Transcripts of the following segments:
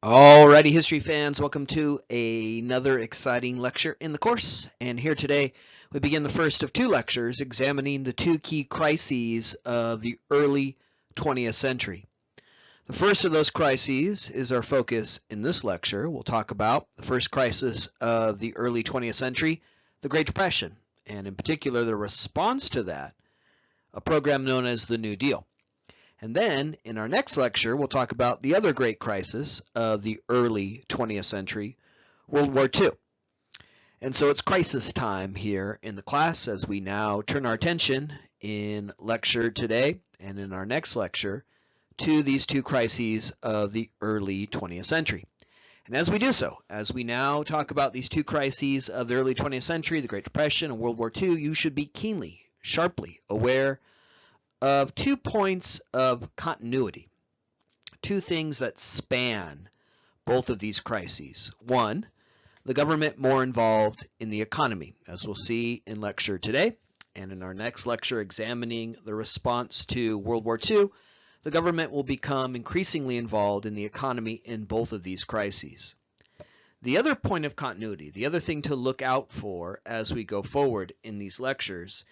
Alrighty, history fans, welcome to another exciting lecture in the course. And here today, we begin the first of two lectures examining the two key crises of the early 20th century. The first of those crises is our focus in this lecture. We'll talk about the first crisis of the early 20th century, the Great Depression, and in particular, the response to that, a program known as the New Deal. And then in our next lecture, we'll talk about the other great crisis of the early 20th century, World War II. And so it's crisis time here in the class as we now turn our attention in lecture today and in our next lecture to these two crises of the early 20th century. And as we do so, as we now talk about these two crises of the early 20th century, the Great Depression and World War II, you should be keenly, sharply aware of 2 points of continuity, two things that span both of these crises. One, the government more involved in the economy, as we'll see in lecture today, and in our next lecture examining the response to World War II, the government will become increasingly involved in the economy in both of these crises. The other point of continuity, the other thing to look out for as we go forward in these lectures,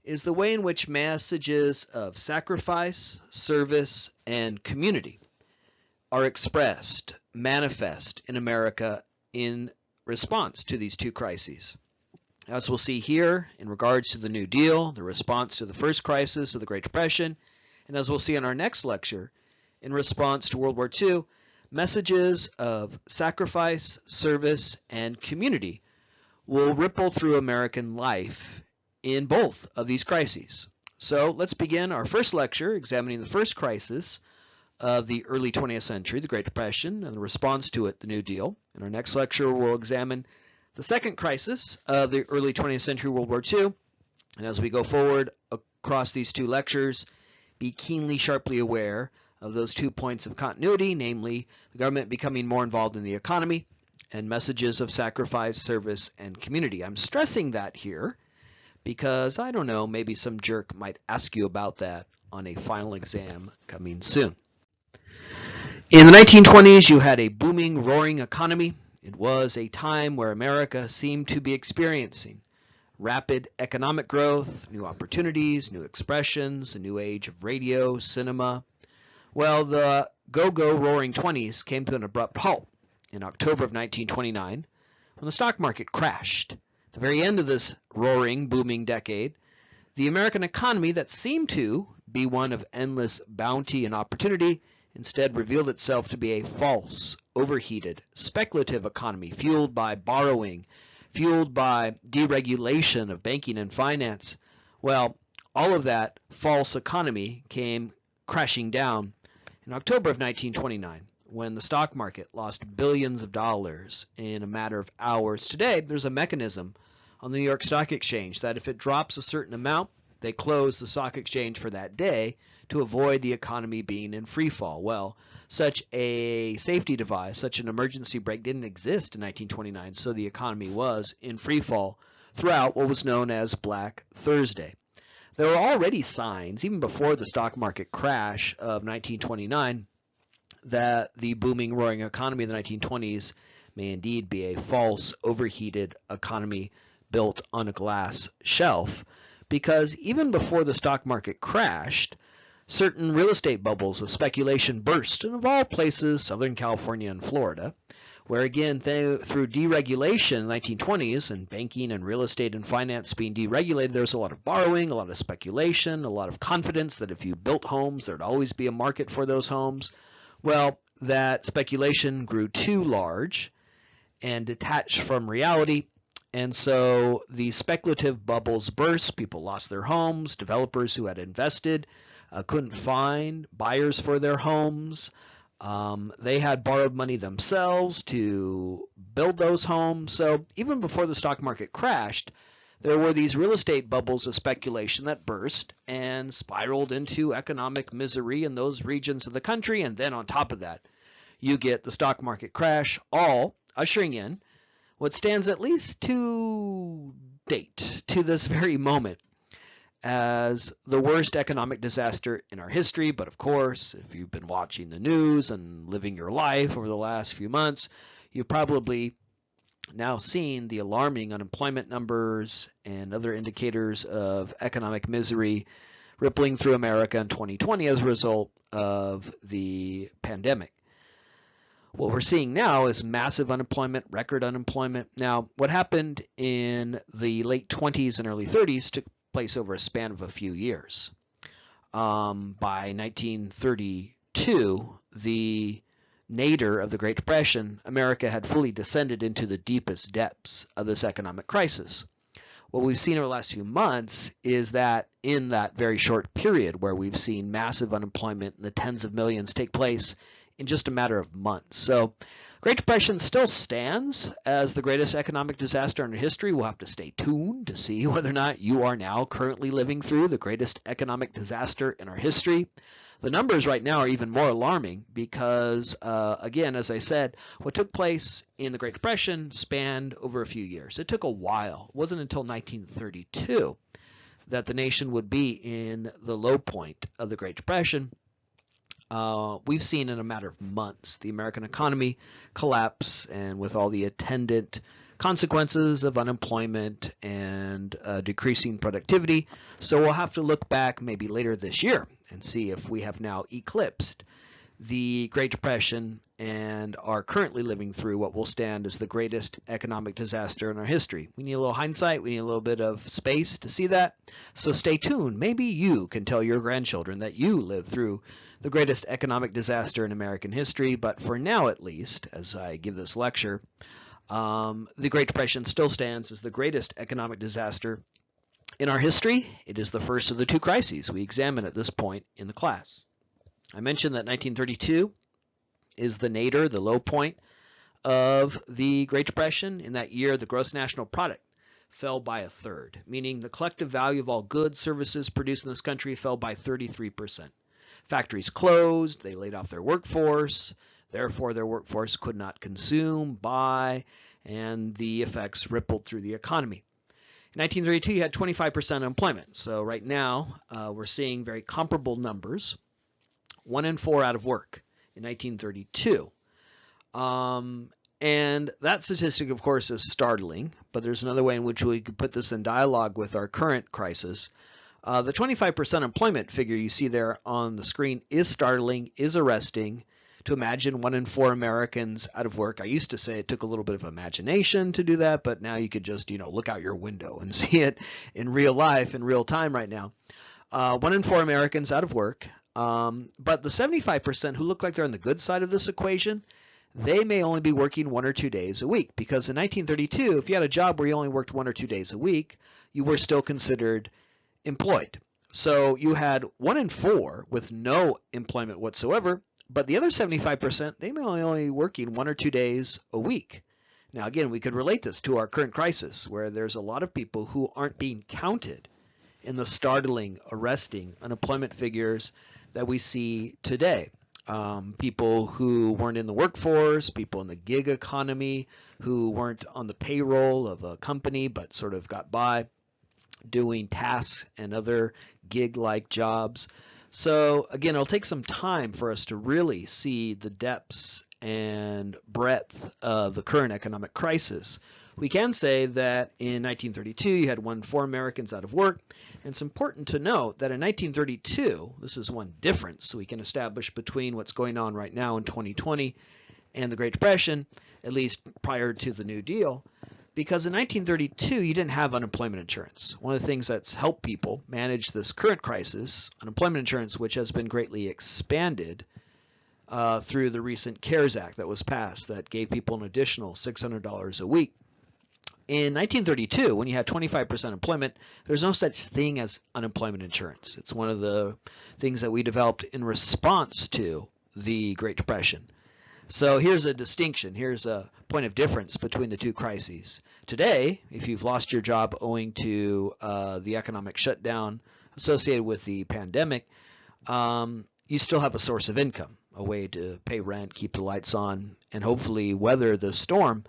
is the way in which messages of sacrifice, service, and community are expressed, manifest in America in response to these two crises. As we'll see here in regards to the New Deal, the response to the first crisis of the Great Depression, and as we'll see in our next lecture, in response to World War II, messages of sacrifice, service, and community will ripple through American life in both of these crises. So let's begin our first lecture examining the first crisis of the early 20th century, the Great Depression, and the response to it, the New Deal. In our next lecture, we'll examine the second crisis of the early 20th century, World War II. And as we go forward across these two lectures, be keenly, sharply aware of those 2 points of continuity, namely the government becoming more involved in the economy and messages of sacrifice, service, and community. I'm stressing that here because, I don't know, maybe some jerk might ask you about that on a final exam coming soon. In the 1920s, you had a booming, roaring economy. It was a time where America seemed to be experiencing rapid economic growth, new opportunities, new expressions, a new age of radio, cinema. Well, the go-go roaring 20s came to an abrupt halt in October of 1929 when the stock market crashed. At the very end of this roaring, booming decade, the American economy that seemed to be one of endless bounty and opportunity instead revealed itself to be a false, overheated, speculative economy fueled by borrowing, fueled by deregulation of banking and finance. Well, all of that false economy came crashing down in October of 1929. When the stock market lost billions of dollars in a matter of hours. Today, there's a mechanism on the New York Stock Exchange that if it drops a certain amount, they close the stock exchange for that day to avoid the economy being in free fall. Well, such a safety device, such an emergency brake didn't exist in 1929, so the economy was in free fall throughout what was known as Black Thursday. There were already signs, even before the stock market crash of 1929, that the booming, roaring economy of the 1920s may indeed be a false, overheated economy built on a glass shelf, because even before the stock market crashed, certain real estate bubbles of speculation burst, and of all places, Southern California and Florida, where again, through deregulation in the 1920s and banking and real estate and finance being deregulated, there was a lot of borrowing, a lot of speculation, a lot of confidence that if you built homes, there'd always be a market for those homes. Well, that speculation grew too large and detached from reality, and so the speculative bubbles burst. People lost their homes. Developers who had invested couldn't find buyers for their homes. They had borrowed money themselves to build those homes. So even before the stock market crashed, there were these real estate bubbles of speculation that burst and spiraled into economic misery in those regions of the country. And then on top of that, you get the stock market crash, all ushering in what stands at least to date, to this very moment, as the worst economic disaster in our history. But of course, if you've been watching the news and living your life over the last few months, you've probably now seen the alarming unemployment numbers and other indicators of economic misery rippling through America in 2020 as a result of the pandemic. What we're seeing now is massive unemployment, record unemployment. Now, what happened in the late 20s and early 30s took place over a span of a few years. By 1932, the nadir of the Great Depression, America had fully descended into the deepest depths of this economic crisis. What we've seen over the last few months is that in that very short period where we've seen massive unemployment in the tens of millions take place in just a matter of months. So Great Depression still stands as the greatest economic disaster in history. We'll have to stay tuned to see whether or not you are now currently living through the greatest economic disaster in our history. The numbers right now are even more alarming because, again, as I said, what took place in the Great Depression spanned over a few years. It took a while. It wasn't until 1932 that the nation would be in the low point of the Great Depression. We've seen in a matter of months the American economy collapse, and with all the attendant consequences of unemployment and decreasing productivity. So we'll have to look back maybe later this year and see if we have now eclipsed the Great Depression and are currently living through what will stand as the greatest economic disaster in our history. We need a little hindsight. We need a little bit of space to see that. So stay tuned. Maybe you can tell your grandchildren that you lived through the greatest economic disaster in American history. But for now, at least, as I give this lecture, the Great Depression still stands as the greatest economic disaster in our history. It is the first of the two crises we examine at this point in the class. I mentioned that 1932 is the nadir, the low point of the Great Depression. In that year, the gross national product fell by a third, meaning the collective value of all goods, services produced in this country fell by 33%. Factories closed, they laid off their workforce, therefore their workforce could not consume, buy, and the effects rippled through the economy. In 1932, you had 25% unemployment. So right now, we're seeing very comparable numbers. 1 in 4 out of work in 1932. And that statistic, of course, is startling, but there's another way in which we could put this in dialogue with our current crisis. The 25% employment figure you see there on the screen is startling, is arresting. To imagine 1 in 4 Americans out of work. I used to say it took a little bit of imagination to do that, but now you could just, look out your window and see it in real life, in real time right now. 1 in 4 Americans out of work. But the 75% who look like they're on the good side of this equation, they may only be working 1 or 2 days a week. Because in 1932, if you had a job where you only worked 1 or 2 days a week, you were still considered employed. So you had 1 in 4 with no employment whatsoever. But the other 75%, they may only be working 1 or 2 days a week. Now, again, we could relate this to our current crisis, where there's a lot of people who aren't being counted in the startling, arresting unemployment figures that we see today. People who weren't in the workforce, people in the gig economy, who weren't on the payroll of a company but sort of got by doing tasks and other gig-like jobs. So again, it'll take some time for us to really see the depths and breadth of the current economic crisis. We can say that in 1932, you had 1 in 4 Americans out of work. And it's important to note that in 1932, this is one difference we can establish between what's going on right now in 2020 and the Great Depression, at least prior to the New Deal. Because in 1932, you didn't have unemployment insurance. One of the things that's helped people manage this current crisis, unemployment insurance, which has been greatly expanded through the recent CARES Act that was passed that gave people an additional $600 a week. In 1932, when you had 25% employment, there's no such thing as unemployment insurance. It's one of the things that we developed in response to the Great Depression. So here's a distinction. Here's a point of difference between the two crises. Today, if you've lost your job owing to the economic shutdown associated with the pandemic, you still have a source of income, a way to pay rent, keep the lights on, and hopefully weather the storm.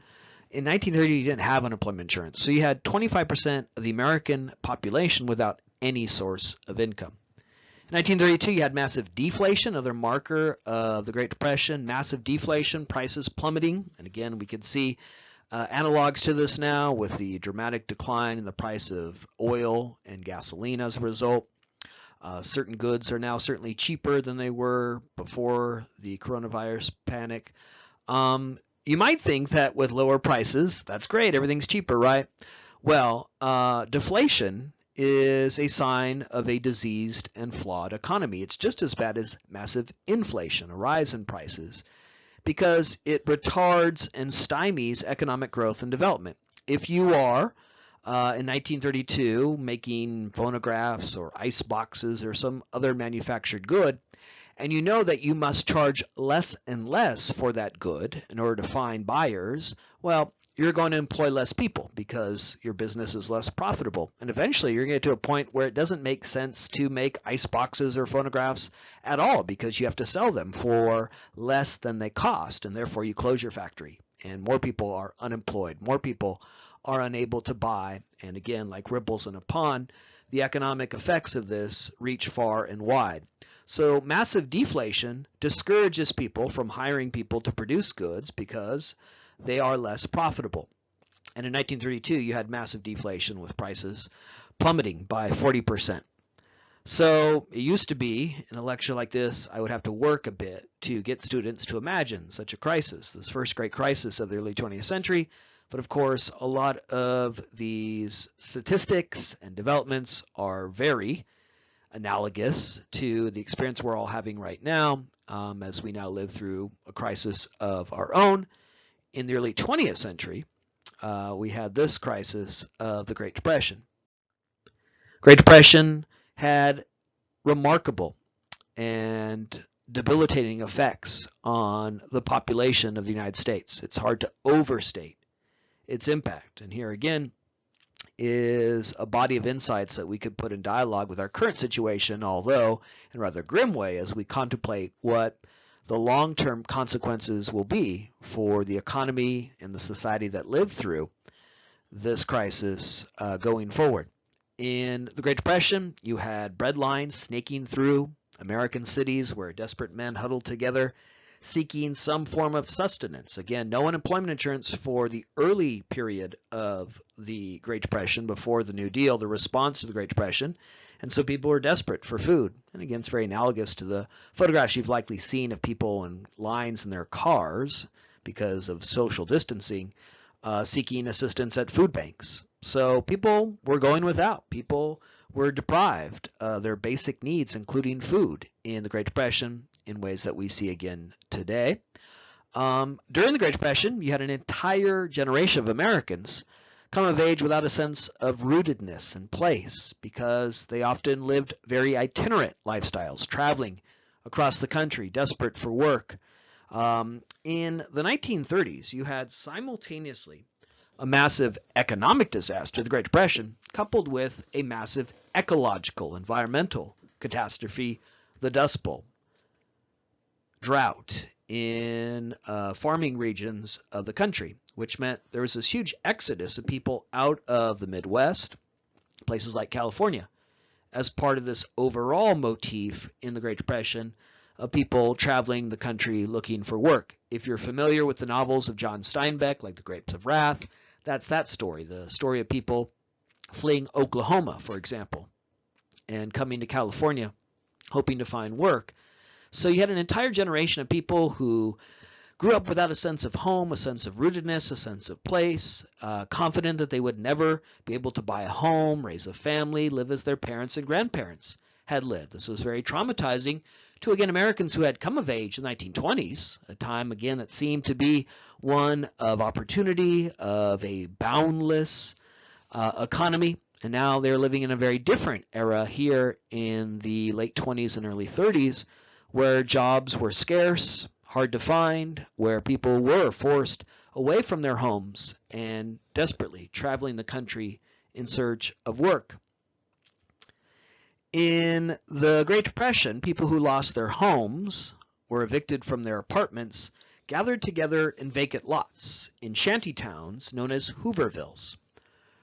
In 1930, you didn't have unemployment insurance. So you had 25% of the American population without any source of income. In 1932, you had massive deflation, another marker of the Great Depression, massive deflation, prices plummeting. And again, we can see analogs to this now with the dramatic decline in the price of oil and gasoline as a result. Certain goods are now certainly cheaper than they were before the coronavirus panic. You might think that with lower prices, that's great, everything's cheaper, right? Well, deflation is a sign of a diseased and flawed economy. It's just as bad as massive inflation, a rise in prices, because it retards and stymies economic growth and development. If you are in 1932 making phonographs or ice boxes or some other manufactured good, and you know that you must charge less and less for that good in order to find buyers, well, you're going to employ less people because your business is less profitable. And eventually you're going to get to a point where it doesn't make sense to make ice boxes or phonographs at all because you have to sell them for less than they cost, and therefore you close your factory and more people are unemployed. More people are unable to buy. And again, like ripples in a pond, the economic effects of this reach far and wide. So massive deflation discourages people from hiring people to produce goods because they are less profitable. And in 1932, you had massive deflation with prices plummeting by 40%. So it used to be, in a lecture like this, I would have to work a bit to get students to imagine such a crisis, this first great crisis of the early 20th century. But of course, a lot of these statistics and developments are very analogous to the experience we're all having right now as we now live through a crisis of our own. In the early 20th century, we had this crisis of the Great Depression. Great Depression had remarkable and debilitating effects on the population of the United States. It's hard to overstate its impact. And here again is a body of insights that we could put in dialogue with our current situation, although in a rather grim way as we contemplate what the long-term consequences will be for the economy and the society that lived through this crisis going forward. In the Great Depression, you had bread lines snaking through American cities where desperate men huddled together seeking some form of sustenance. Again, no unemployment insurance for the early period of the Great Depression before the New Deal, the response to the Great Depression. And so people are desperate for food. And again, it's very analogous to the photographs you've likely seen of people in lines in their cars because of social distancing, seeking assistance at food banks. So people were going without. People were deprived of their basic needs, including food, in the Great Depression in ways that we see again today. During the Great Depression, you had an entire generation of Americans come of age without a sense of rootedness and place because they often lived very itinerant lifestyles, traveling across the country, desperate for work. In the 1930s, you had simultaneously a massive economic disaster, the Great Depression, coupled with a massive ecological, environmental catastrophe, the Dust Bowl. Drought in farming regions of the country, which meant there was this huge exodus of people out of the Midwest, places like California, as part of this overall motif in the Great Depression of people traveling the country looking for work. If you're familiar with the novels of John Steinbeck, like The Grapes of Wrath, that's that story, the story of people fleeing Oklahoma, for example, and coming to California hoping to find work. So you had an entire generation of people who grew up without a sense of home, a sense of rootedness, a sense of place, confident that they would never be able to buy a home, raise a family, live as their parents and grandparents had lived. This was very traumatizing to, again, Americans who had come of age in the 1920s, a time, again, that seemed to be one of opportunity, of a boundless economy. And now they're living in a very different era here in the late 20s and early 30s, where jobs were scarce, hard to find, where people were forced away from their homes and desperately traveling the country in search of work. In the Great Depression, people who lost their homes, were evicted from their apartments, gathered together in vacant lots in shanty towns known as Hoovervilles.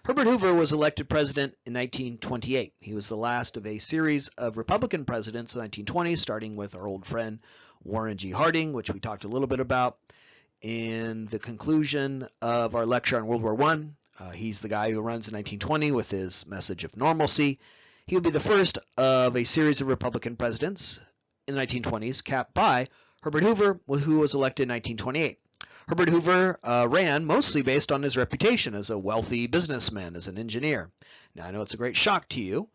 Herbert Hoover was elected president in 1928. He was the last of a series of Republican presidents in the 1920s, starting with our old friend Warren G. Harding, which we talked a little bit about in the conclusion of our lecture on World War I. He's the guy who runs in 1920 with his message of normalcy. He would be the first of a series of Republican presidents in the 1920s, capped by Herbert Hoover, who was elected in 1928. Herbert Hoover ran mostly based on his reputation as a wealthy businessman, as an engineer. Now, I know it's a great shock to you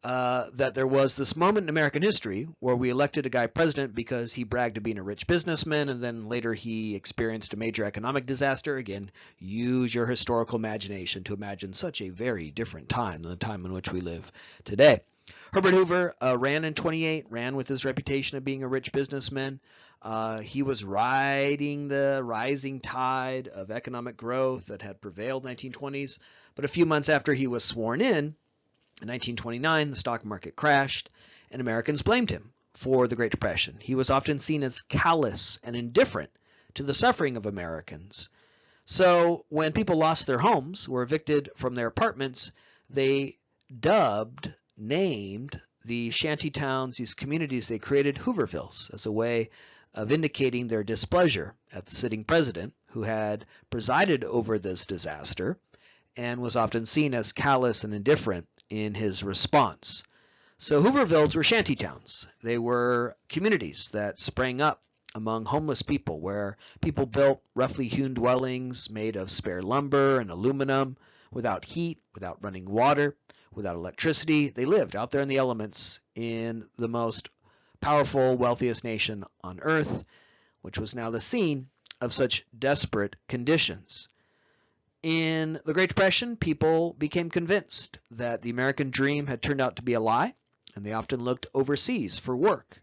that there was this moment in American history where we elected a guy president because he bragged of being a rich businessman, and then later he experienced a major economic disaster. Again, use your historical imagination to imagine such a very different time than the time in which we live today. Herbert Hoover ran in 28, ran with his reputation of being a rich businessman. He was riding the rising tide of economic growth that had prevailed in the 1920s. But a few months after he was sworn in 1929, the stock market crashed, and Americans blamed him for the Great Depression. He was often seen as callous and indifferent to the suffering of Americans. So when people lost their homes, were evicted from their apartments, they named the shanty towns, these communities they created, Hoovervilles, as a way of indicating their displeasure at the sitting president, who had presided over this disaster and was often seen as callous and indifferent in his response. So Hoovervilles were shanty towns. They were communities that sprang up among homeless people, where people built roughly hewn dwellings made of spare lumber and aluminum, without heat, without running water, without electricity. They lived out there in the elements in the most powerful, wealthiest nation on earth, which was now the scene of such desperate conditions. In the Great Depression, people became convinced that the American dream had turned out to be a lie, and they often looked overseas for work,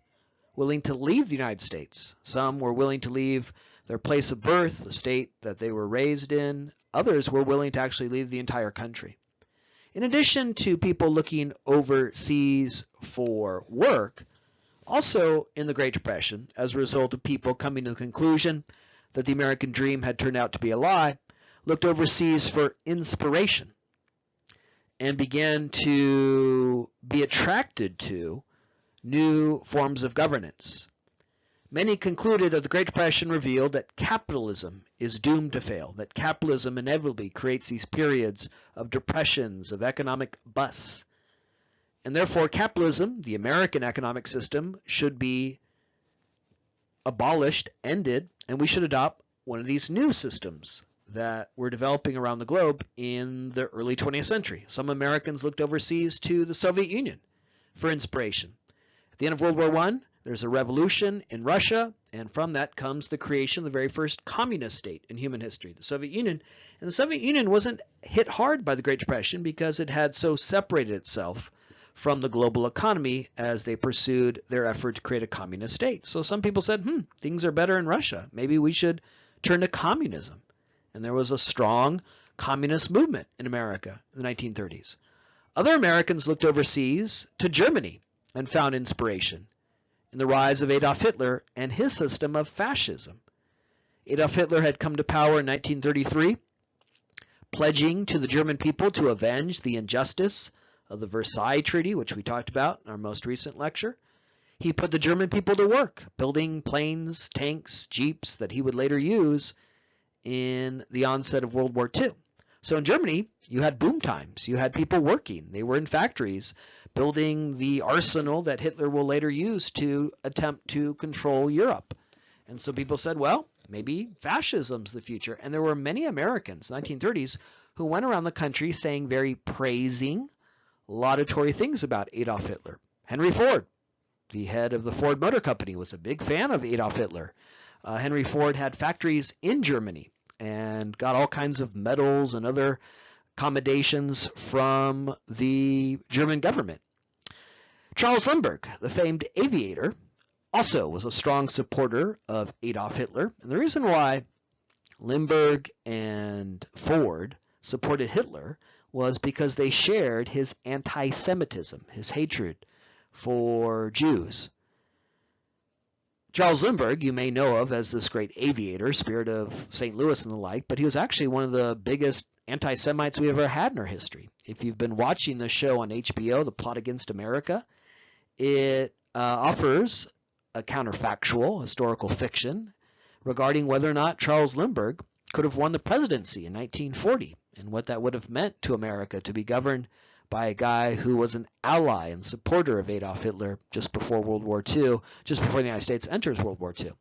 willing to leave the United States. Some were willing to leave their place of birth, the state that they were raised in. Others were willing to actually leave the entire country. In addition to people looking overseas for work, also in the Great Depression, as a result of people coming to the conclusion that the American dream had turned out to be a lie, looked overseas for inspiration and began to be attracted to new forms of governance. Many concluded that the Great Depression revealed that capitalism is doomed to fail, that capitalism inevitably creates these periods of depressions, of economic busts. And therefore, capitalism, the American economic system, should be abolished, ended, and we should adopt one of these new systems that were developing around the globe in the early 20th century. Some Americans looked overseas to the Soviet Union for inspiration. At the end of World War I, there's a revolution in Russia, and from that comes the creation of the very first communist state in human history, the Soviet Union. And the Soviet Union wasn't hit hard by the Great Depression because it had so separated itself from the global economy as they pursued their effort to create a communist state. So some people said, things are better in Russia. Maybe we should turn to communism. And there was a strong communist movement in America in the 1930s. Other Americans looked overseas to Germany and found inspiration in the rise of Adolf Hitler and his system of fascism. Adolf Hitler had come to power in 1933, pledging to the German people to avenge the injustice of the Versailles Treaty, which we talked about in our most recent lecture. He put the German people to work, building planes, tanks, jeeps that he would later use in the onset of World War II. So in Germany, you had boom times. You had people working. They were in factories building the arsenal that Hitler will later use to attempt to control Europe. And so people said, well, maybe fascism's the future. And there were many Americans in the 1930s who went around the country saying very praising, laudatory things about Adolf Hitler. Henry Ford, the head of the Ford Motor Company, was a big fan of Adolf Hitler. Henry Ford had factories in Germany and got all kinds of medals and other accommodations from the German government. Charles Lindbergh, the famed aviator, also was a strong supporter of Adolf Hitler. And the reason why Lindbergh and Ford supported Hitler was because they shared his anti-Semitism, his hatred for Jews. Charles Lindbergh, you may know of as this great aviator, spirit of St. Louis and the like, but he was actually one of the biggest anti-Semites we ever had in our history. If you've been watching the show on HBO, The Plot Against America, it offers a counterfactual historical fiction regarding whether or not Charles Lindbergh could have won the presidency in 1940 and what that would have meant to America to be governed by a guy who was an ally and supporter of Adolf Hitler just before World War II, just before the United States enters World War II.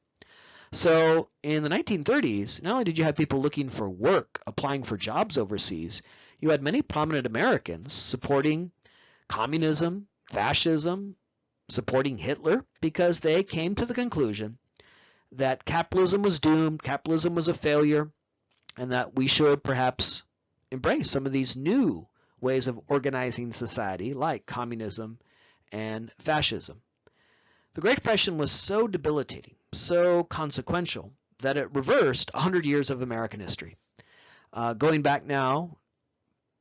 So in the 1930s, not only did you have people looking for work, applying for jobs overseas, you had many prominent Americans supporting communism, fascism, supporting Hitler, because they came to the conclusion that capitalism was doomed, capitalism was a failure, and that we should perhaps embrace some of these new ways of organizing society like communism and fascism. The Great Depression was so debilitating, so consequential, that it reversed 100 years of American history. Going back now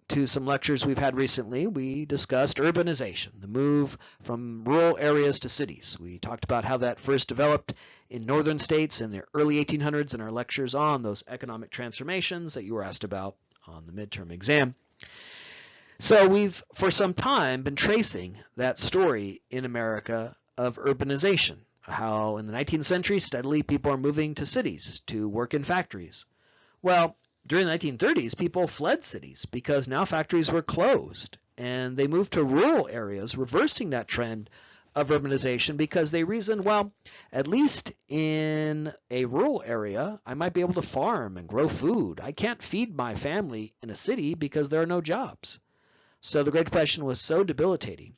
to some lectures we've had recently, we discussed urbanization, the move from rural areas to cities. We talked about how that first developed in northern states in the early 1800s in our lectures on those economic transformations that you were asked about on the midterm exam. So we've, for some time, been tracing that story in America of urbanization, how in the 19th century, steadily people are moving to cities to work in factories. Well, during the 1930s, people fled cities because now factories were closed, and they moved to rural areas, reversing that trend of urbanization because they reasoned, well, at least in a rural area, I might be able to farm and grow food. I can't feed my family in a city because there are no jobs. So the Great Depression was so debilitating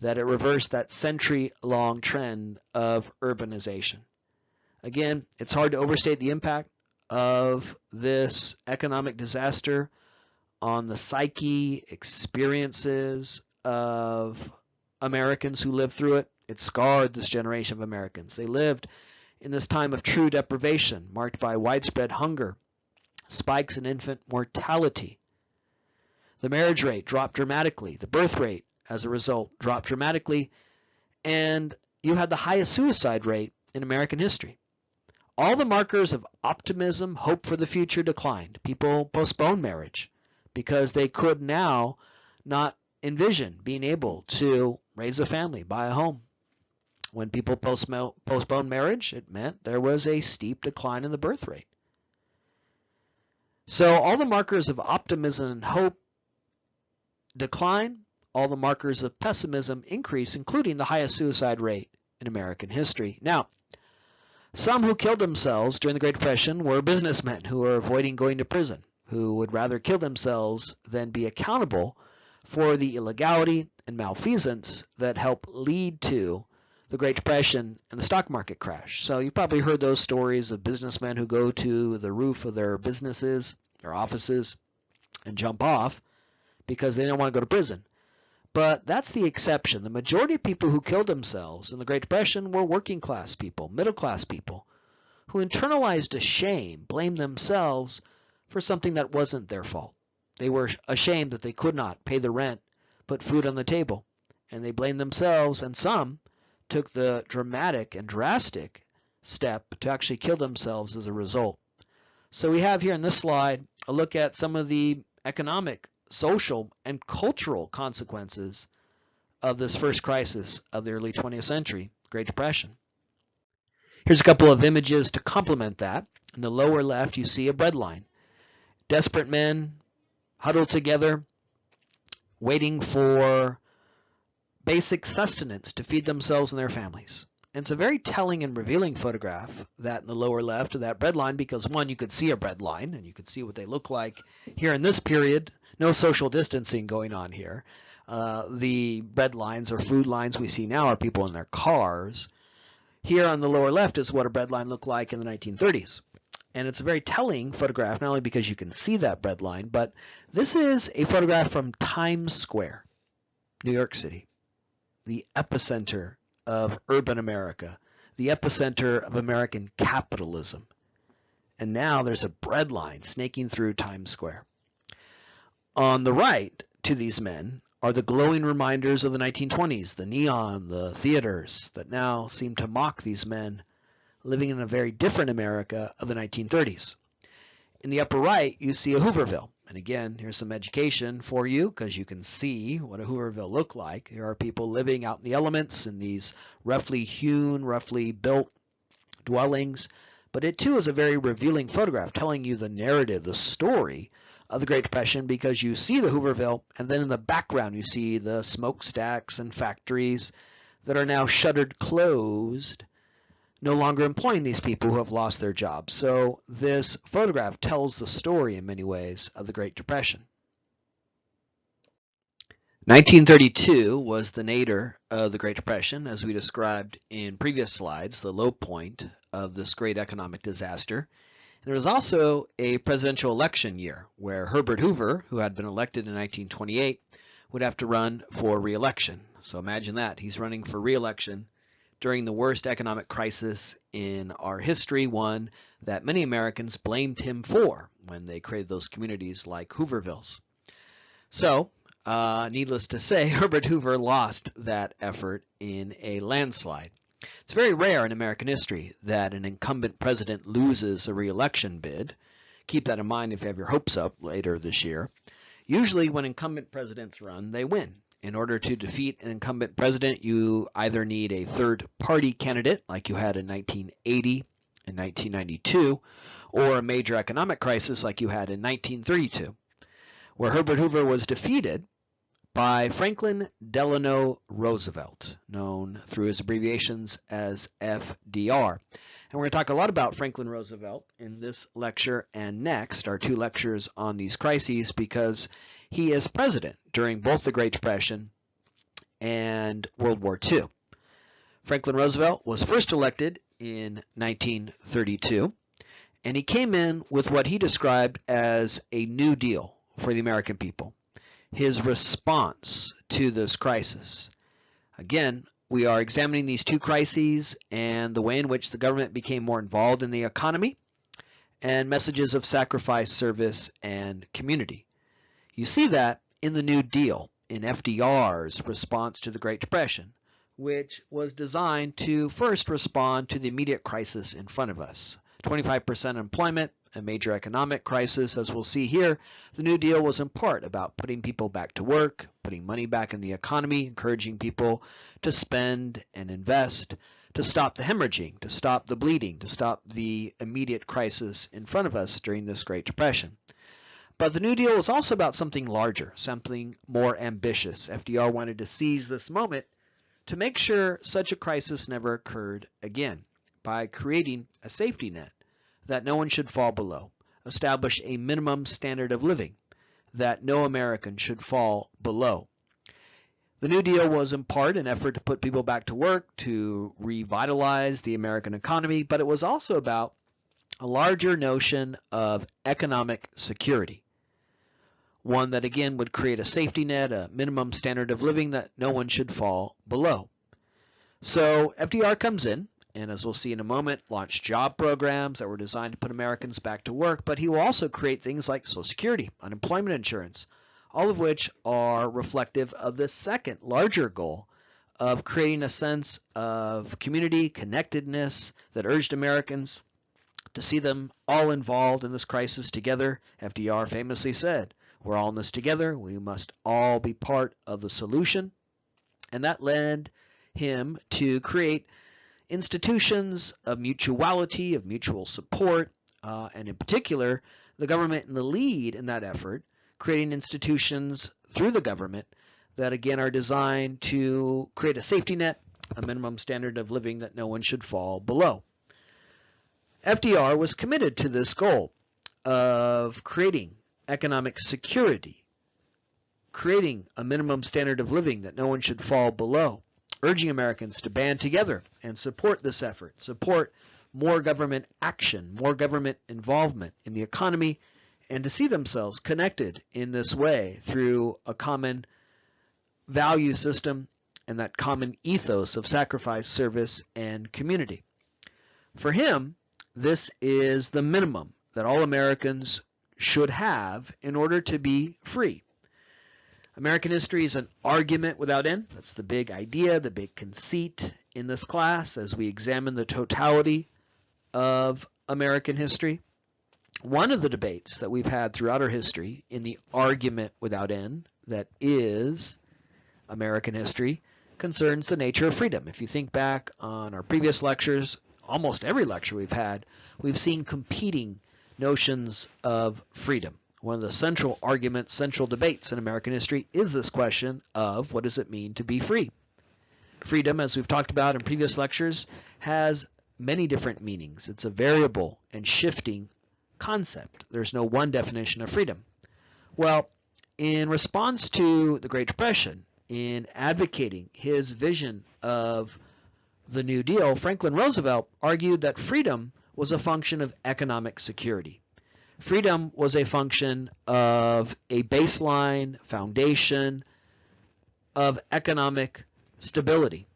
that it reversed that century-long trend of urbanization. Again, it's hard to overstate the impact of this economic disaster on the psyche, experiences of Americans who lived through it. It scarred this generation of Americans. They lived in this time of true deprivation, marked by widespread hunger, spikes in infant mortality. The marriage rate dropped dramatically. The birth rate, as a result, dropped dramatically. And you had the highest suicide rate in American history. All the markers of optimism, hope for the future declined. People postponed marriage because they could now not envision being able to raise a family, buy a home. When people postponed marriage, it meant there was a steep decline in the birth rate. So all the markers of optimism and hope decline, all the markers of pessimism increase, including the highest suicide rate in American history. Now, some who killed themselves during the Great Depression were businessmen who were avoiding going to prison, who would rather kill themselves than be accountable for the illegality and malfeasance that helped lead to the Great Depression and the stock market crash. So you probably heard those stories of businessmen who go to the roof of their businesses, their offices, and jump off because they don't want to go to prison. But that's the exception. The majority of people who killed themselves in the Great Depression were working class people, middle class people, who internalized a shame, blamed themselves for something that wasn't their fault. They were ashamed that they could not pay the rent, put food on the table, and they blamed themselves, and some took the dramatic and drastic step to actually kill themselves as a result. So we have here in this slide a look at some of the economic, social, and cultural consequences of this first crisis of the early 20th century, Great Depression. Here's a couple of images to complement that. In the lower left, you see a breadline. Desperate men huddled together, waiting for basic sustenance to feed themselves and their families. And it's a very telling and revealing photograph, that in the lower left of that breadline, because one, you could see a breadline, and you could see what they look like here in this period. No social distancing going on here. The bread lines or food lines we see now are people in their cars. Here on the lower left is what a bread line looked like in the 1930s. And it's a very telling photograph, not only because you can see that bread line, but this is a photograph from Times Square, New York City, the epicenter of urban America, the epicenter of American capitalism. And now there's a bread line snaking through Times Square. On the right to these men are the glowing reminders of the 1920s, the neon, the theaters that now seem to mock these men living in a very different America of the 1930s. In the upper right, you see a Hooverville. And again, here's some education for you because you can see what a Hooverville looked like. There are people living out in the elements in these roughly hewn, roughly built dwellings. But it too is a very revealing photograph telling you the narrative, the story of the Great Depression, because you see the Hooverville and then in the background you see the smokestacks and factories that are now shuttered closed, no longer employing these people who have lost their jobs. So this photograph tells the story in many ways of the Great Depression. 1932 was the nadir of the Great Depression, as we described in previous slides, the low point of this great economic disaster. And it was also a presidential election year where Herbert Hoover, who had been elected in 1928, would have to run for re-election. So imagine that. He's running for re-election during the worst economic crisis in our history, one that many Americans blamed him for when they created those communities like Hoovervilles. So, needless to say, Herbert Hoover lost that effort in a landslide. It's very rare in American history that an incumbent president loses a re-election bid. Keep that in mind if you have your hopes up later this year. Usually when incumbent presidents run, they win. In order to defeat an incumbent president, you either need a third-party candidate, like you had in 1980 and 1992, or a major economic crisis like you had in 1932, where Herbert Hoover was defeated by Franklin Delano Roosevelt, known through his abbreviations as FDR. And we're going to talk a lot about Franklin Roosevelt in this lecture and next, our two lectures on these crises, because he is president during both the Great Depression and World War II. Franklin Roosevelt was first elected in 1932, and he came in with what he described as a New Deal for the American people, his response to this crisis. Again, we are examining these two crises and the way in which the government became more involved in the economy and messages of sacrifice, service, and community. You see that in the New Deal, in FDR's response to the Great Depression, which was designed to first respond to the immediate crisis in front of us. 25% unemployment, a major economic crisis. As we'll see here, the New Deal was in part about putting people back to work, putting money back in the economy, encouraging people to spend and invest, to stop the hemorrhaging, to stop the bleeding, to stop the immediate crisis in front of us during this Great Depression. But the New Deal was also about something larger, something more ambitious. FDR wanted to seize this moment to make sure such a crisis never occurred again by creating a safety net that no one should fall below, establish a minimum standard of living that no American should fall below. The New Deal was in part an effort to put people back to work, to revitalize the American economy, but it was also about a larger notion of economic security. One that again would create a safety net, a minimum standard of living that no one should fall below. So FDR comes in, and as we'll see in a moment, launched job programs that were designed to put Americans back to work, but he will also create things like Social Security, unemployment insurance, all of which are reflective of the second larger goal of creating a sense of community, connectedness that urged Americans to see them all involved in this crisis together. FDR famously said, "We're all in this together. We must all be part of the solution." And that led him to create institutions of mutuality, of mutual support, and in particular, the government in the lead in that effort, creating institutions through the government that again are designed to create a safety net, a minimum standard of living that no one should fall below. FDR was committed to this goal of creating economic security, creating a minimum standard of living that no one should fall below, urging Americans to band together and support this effort, support more government action, more government involvement in the economy, and to see themselves connected in this way through a common value system and that common ethos of sacrifice, service, and community. For him, this is the minimum that all Americans should have in order to be free. American history is an argument without end. That's the big idea, the big conceit in this class as we examine the totality of American history. One of the debates that we've had throughout our history in the argument without end that is American history concerns the nature of freedom. If you think back on our previous lectures, almost every lecture we've had, we've seen competing notions of freedom. One of the central arguments, central debates in American history is this question of what does it mean to be free? Freedom, as we've talked about in previous lectures, has many different meanings. It's a variable and shifting concept. There's no one definition of freedom. Well, in response to the Great Depression, in advocating his vision of the New Deal, Franklin Roosevelt argued that freedom was a function of economic security. Freedom was a function of a baseline foundation of economic stability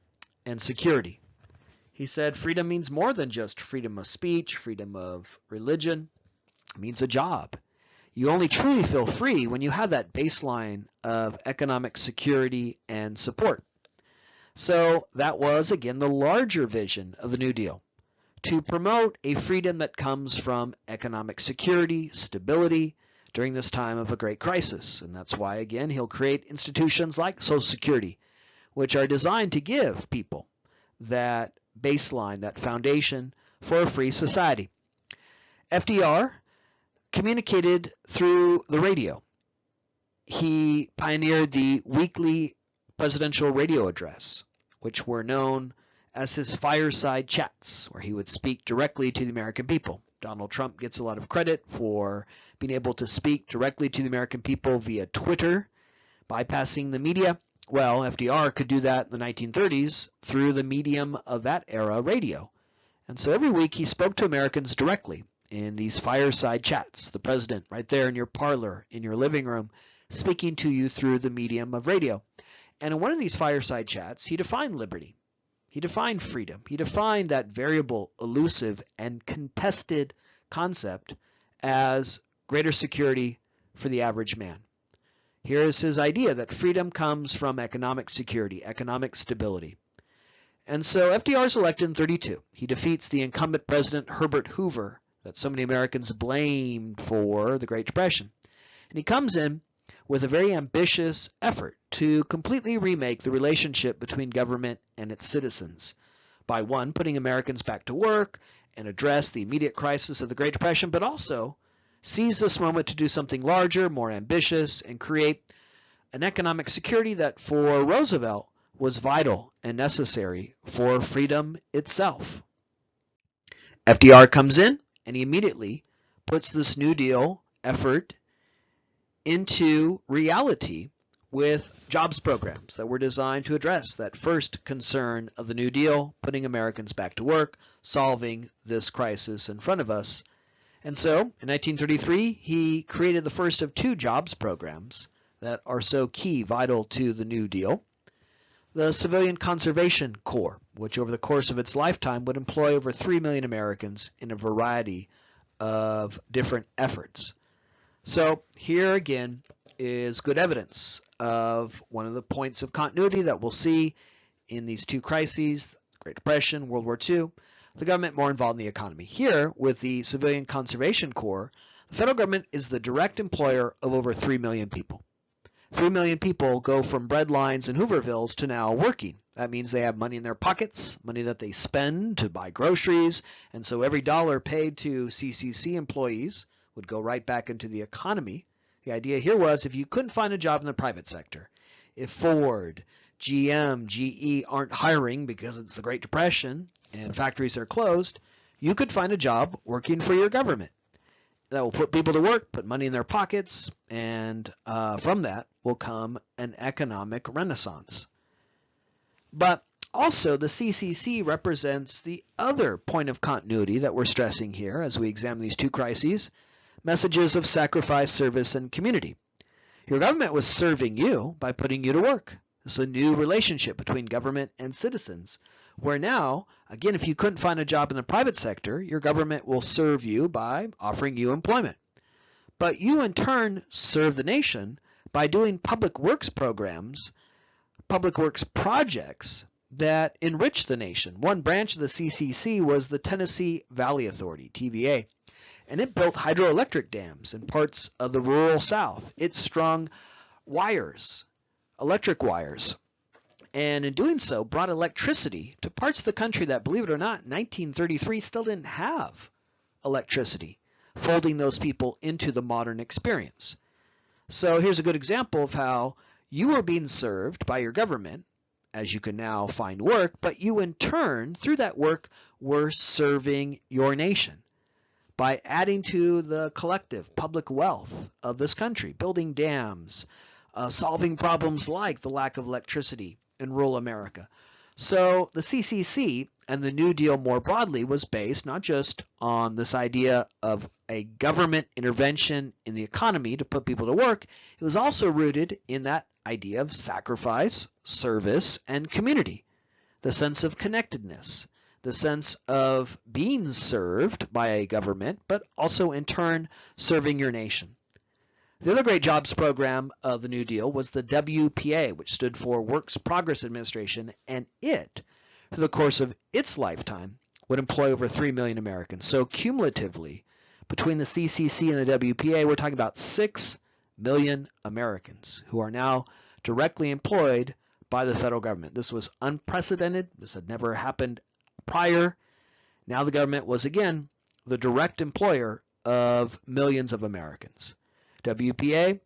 and security. He said freedom means more than just freedom of speech, freedom of religion. It means a job. You only truly feel free when you have that baseline of economic security and support. So that was, again, the larger vision of the New Deal, to promote a freedom that comes from economic security, stability during this time of a great crisis. And that's why, again, he'll create institutions like Social Security, which are designed to give people that baseline, that foundation for a free society. FDR communicated through the radio. He pioneered the weekly presidential radio address, which were known as his fireside chats, where he would speak directly to the American people. Donald Trump gets a lot of credit for being able to speak directly to the American people via Twitter, bypassing the media. Well, FDR could do that in the 1930s through the medium of that era, radio. And so every week he spoke to Americans directly in these fireside chats, the president right there in your parlor, in your living room, speaking to you through the medium of radio. And in one of these fireside chats, he defined liberty. He defined freedom. He defined that variable, elusive, and contested concept as greater security for the average man. Here is his idea that freedom comes from economic security, economic stability. And so FDR is elected in 32. He defeats the incumbent president Herbert Hoover that so many Americans blamed for the Great Depression. And he comes in with a very ambitious effort to completely remake the relationship between government and its citizens by, one, putting Americans back to work and address the immediate crisis of the Great Depression, but also seize this moment to do something larger, more ambitious, and create an economic security that for Roosevelt was vital and necessary for freedom itself. FDR comes in and he immediately puts this New Deal effort into reality with jobs programs that were designed to address that first concern of the New Deal, putting Americans back to work, solving this crisis in front of us. And so, in 1933, he created the first of two jobs programs that are so key, vital to the New Deal. The Civilian Conservation Corps, which over the course of its lifetime would employ over 3 million Americans in a variety of different efforts. So here again is good evidence of one of the points of continuity that we'll see in these two crises, the Great Depression, World War II, the government more involved in the economy. Here, with the Civilian Conservation Corps, the federal government is the direct employer of over 3 million people. 3 million people go from bread lines in Hoovervilles to now working. That means they have money in their pockets, money that they spend to buy groceries, and so every dollar paid to CCC employees would go right back into the economy. The idea here was if you couldn't find a job in the private sector, if Ford, GM, GE aren't hiring because it's the Great Depression and factories are closed, you could find a job working for your government. That will put people to work, put money in their pockets, and from that will come an economic renaissance. But also the CCC represents the other point of continuity that we're stressing here as we examine these two crises, messages of sacrifice, service, and community. Your government was serving you by putting you to work. This is a new relationship between government and citizens, where now, again, if you couldn't find a job in the private sector, your government will serve you by offering you employment. But you, in turn, serve the nation by doing public works programs, public works projects that enriched the nation. One branch of the CCC was the Tennessee Valley Authority, TVA, and it built hydroelectric dams in parts of the rural South. It strung wires, electric wires, and in doing so brought electricity to parts of the country that, believe it or not, in 1933 still didn't have electricity, folding those people into the modern experience. So here's a good example of how you were being served by your government, as you can now find work, but you in turn, through that work, were serving your nation by adding to the collective public wealth of this country, building dams, solving problems like the lack of electricity in rural America. So the CCC and the New Deal more broadly was based not just on this idea of a government intervention in the economy to put people to work, it was also rooted in that idea of sacrifice, service, and community, the sense of connectedness, the sense of being served by a government, but also in turn serving your nation. The other great jobs program of the New Deal was the WPA, which stood for Works Progress Administration, and it, through the course of its lifetime, would employ over 3 million Americans. So cumulatively, between the CCC and the WPA, we're talking about 6 million Americans who are now directly employed by the federal government. This was unprecedented. This had never happened prior. Now the government was again the direct employer of millions of Americans. WPA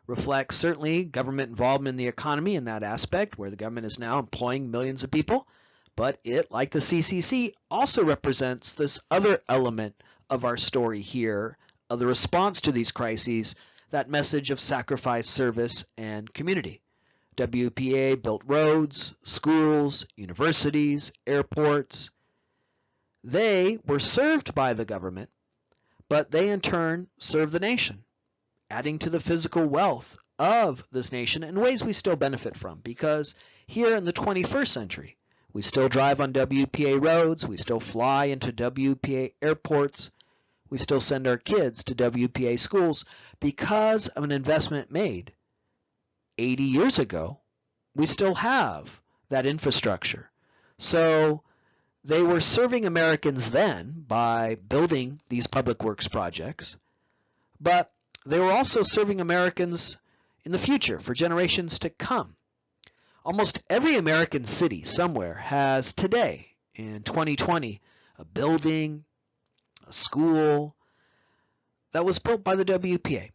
reflects certainly government involvement in the economy in that aspect, where the government is now employing millions of people, but it, like the CCC, also represents this other element of our story here, of the response to these crises, that message of sacrifice, service, and community. WPA built roads, schools, universities, airports. They were served by the government, but they in turn served the nation, adding to the physical wealth of this nation in ways we still benefit from, because here in the 21st century, we still drive on WPA roads, we still fly into WPA airports, we still send our kids to WPA schools because of an investment made 80 years ago. We still have that infrastructure. So they were serving Americans then by building these public works projects, but they were also serving Americans in the future for generations to come. Almost every American city somewhere has today, in 2020, a building, a school that was built by the WPA.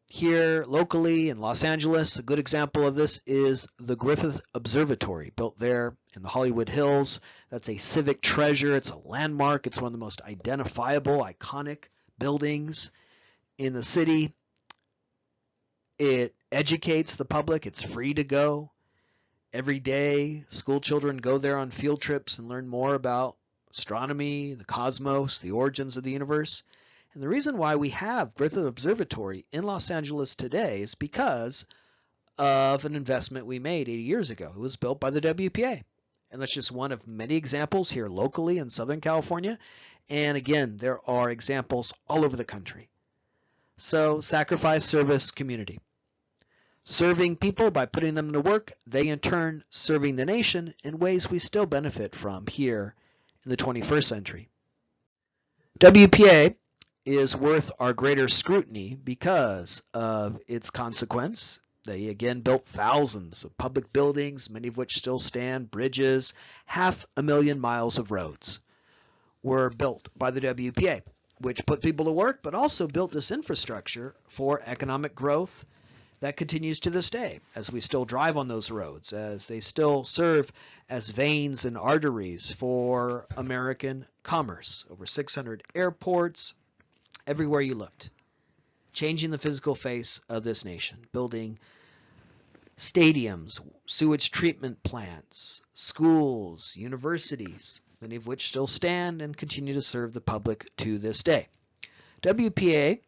Here locally in Los Angeles, a good example of this is the Griffith Observatory, built there in the Hollywood Hills. That's a civic treasure. It's a landmark. It's one of the most identifiable, iconic buildings in the city. It educates the public. It's free to go. Every day, school children go there on field trips and learn more about astronomy, the cosmos, the origins of the universe. And the reason why we have Griffith Observatory in Los Angeles today is because of an investment we made 80 years ago. It was built by the WPA. And that's just one of many examples here locally in Southern California. And again, there are examples all over the country. So sacrifice, service, community. Serving people by putting them to work, they in turn serving the nation in ways we still benefit from here in the 21st century. WPA is worth our greater scrutiny because of its consequence. They again built thousands of public buildings, many of which still stand, bridges, 500,000 miles of roads were built by the WPA, which put people to work, but also built this infrastructure for economic growth that continues to this day, as we still drive on those roads, as they still serve as veins and arteries for American commerce. Over 600 airports, everywhere you looked, changing the physical face of this nation, building stadiums, sewage treatment plants, schools, universities, many of which still stand and continue to serve the public to this day. WPA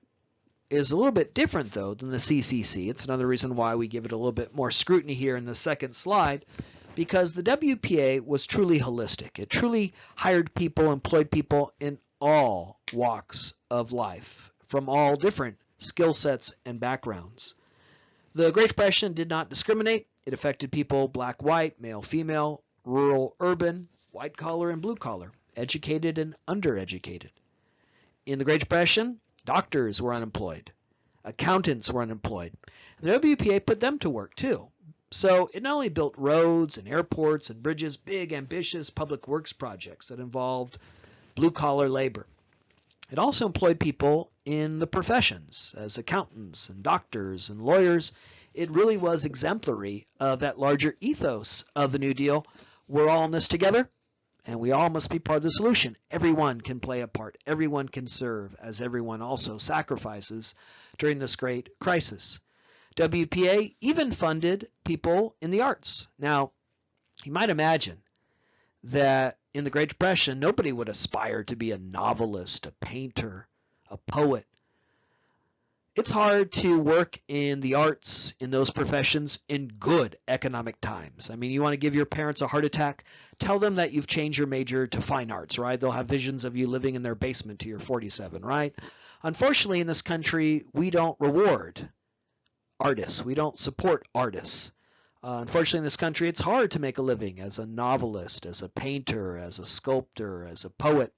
is a little bit different, though, than the CCC. It's another reason why we give it a little bit more scrutiny here in the second slide, because the WPA was truly holistic. It truly hired people, employed people in all walks of life, from all different skill sets and backgrounds. The Great Depression did not discriminate. It affected people black, white, male, female, rural, urban, white collar and blue collar, educated and undereducated. In the Great Depression, doctors were unemployed. Accountants were unemployed. The WPA put them to work too. So it not only built roads and airports and bridges, big ambitious public works projects that involved blue-collar labor. It also employed people in the professions as accountants and doctors and lawyers. It really was exemplary of that larger ethos of the New Deal. We're all in this together, and we all must be part of the solution. Everyone can play a part. Everyone can serve, as everyone also sacrifices during this great crisis. WPA even funded people in the arts. Now, you might imagine that in the Great Depression, nobody would aspire to be a novelist, a painter, a poet. It's hard to work in the arts, in those professions, in good economic times. I mean, you want to give your parents a heart attack, tell them that you've changed your major to fine arts, right? They'll have visions of you living in their basement till you're 47, right? Unfortunately, in this country, we don't reward artists. We don't support artists. Unfortunately, in this country, it's hard to make a living as a novelist, as a painter, as a sculptor, as a poet.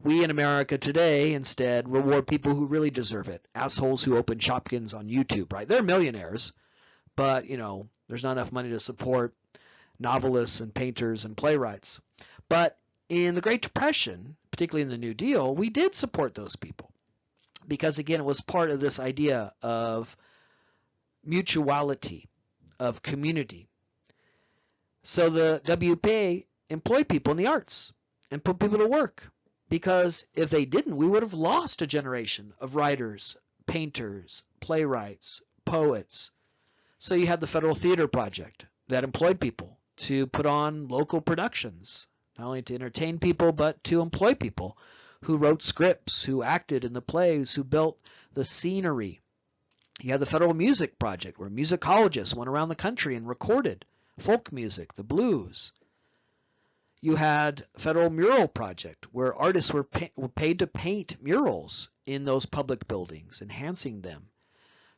We in America today instead reward people who really deserve it. Assholes who open Shopkins on YouTube, right? They're millionaires, but, there's not enough money to support novelists and painters and playwrights. But in the Great Depression, particularly in the New Deal, we did support those people because, again, it was part of this idea of mutuality, of community. So the WPA employed people in the arts and put people to work, because if they didn't, we would have lost a generation of writers, painters, playwrights, poets. So you had the Federal Theater Project that employed people to put on local productions, not only to entertain people, but to employ people who wrote scripts, who acted in the plays, who built the scenery. You had the Federal Music Project, where musicologists went around the country and recorded folk music, the blues. You had Federal Mural Project, where artists were paid to paint murals in those public buildings, enhancing them.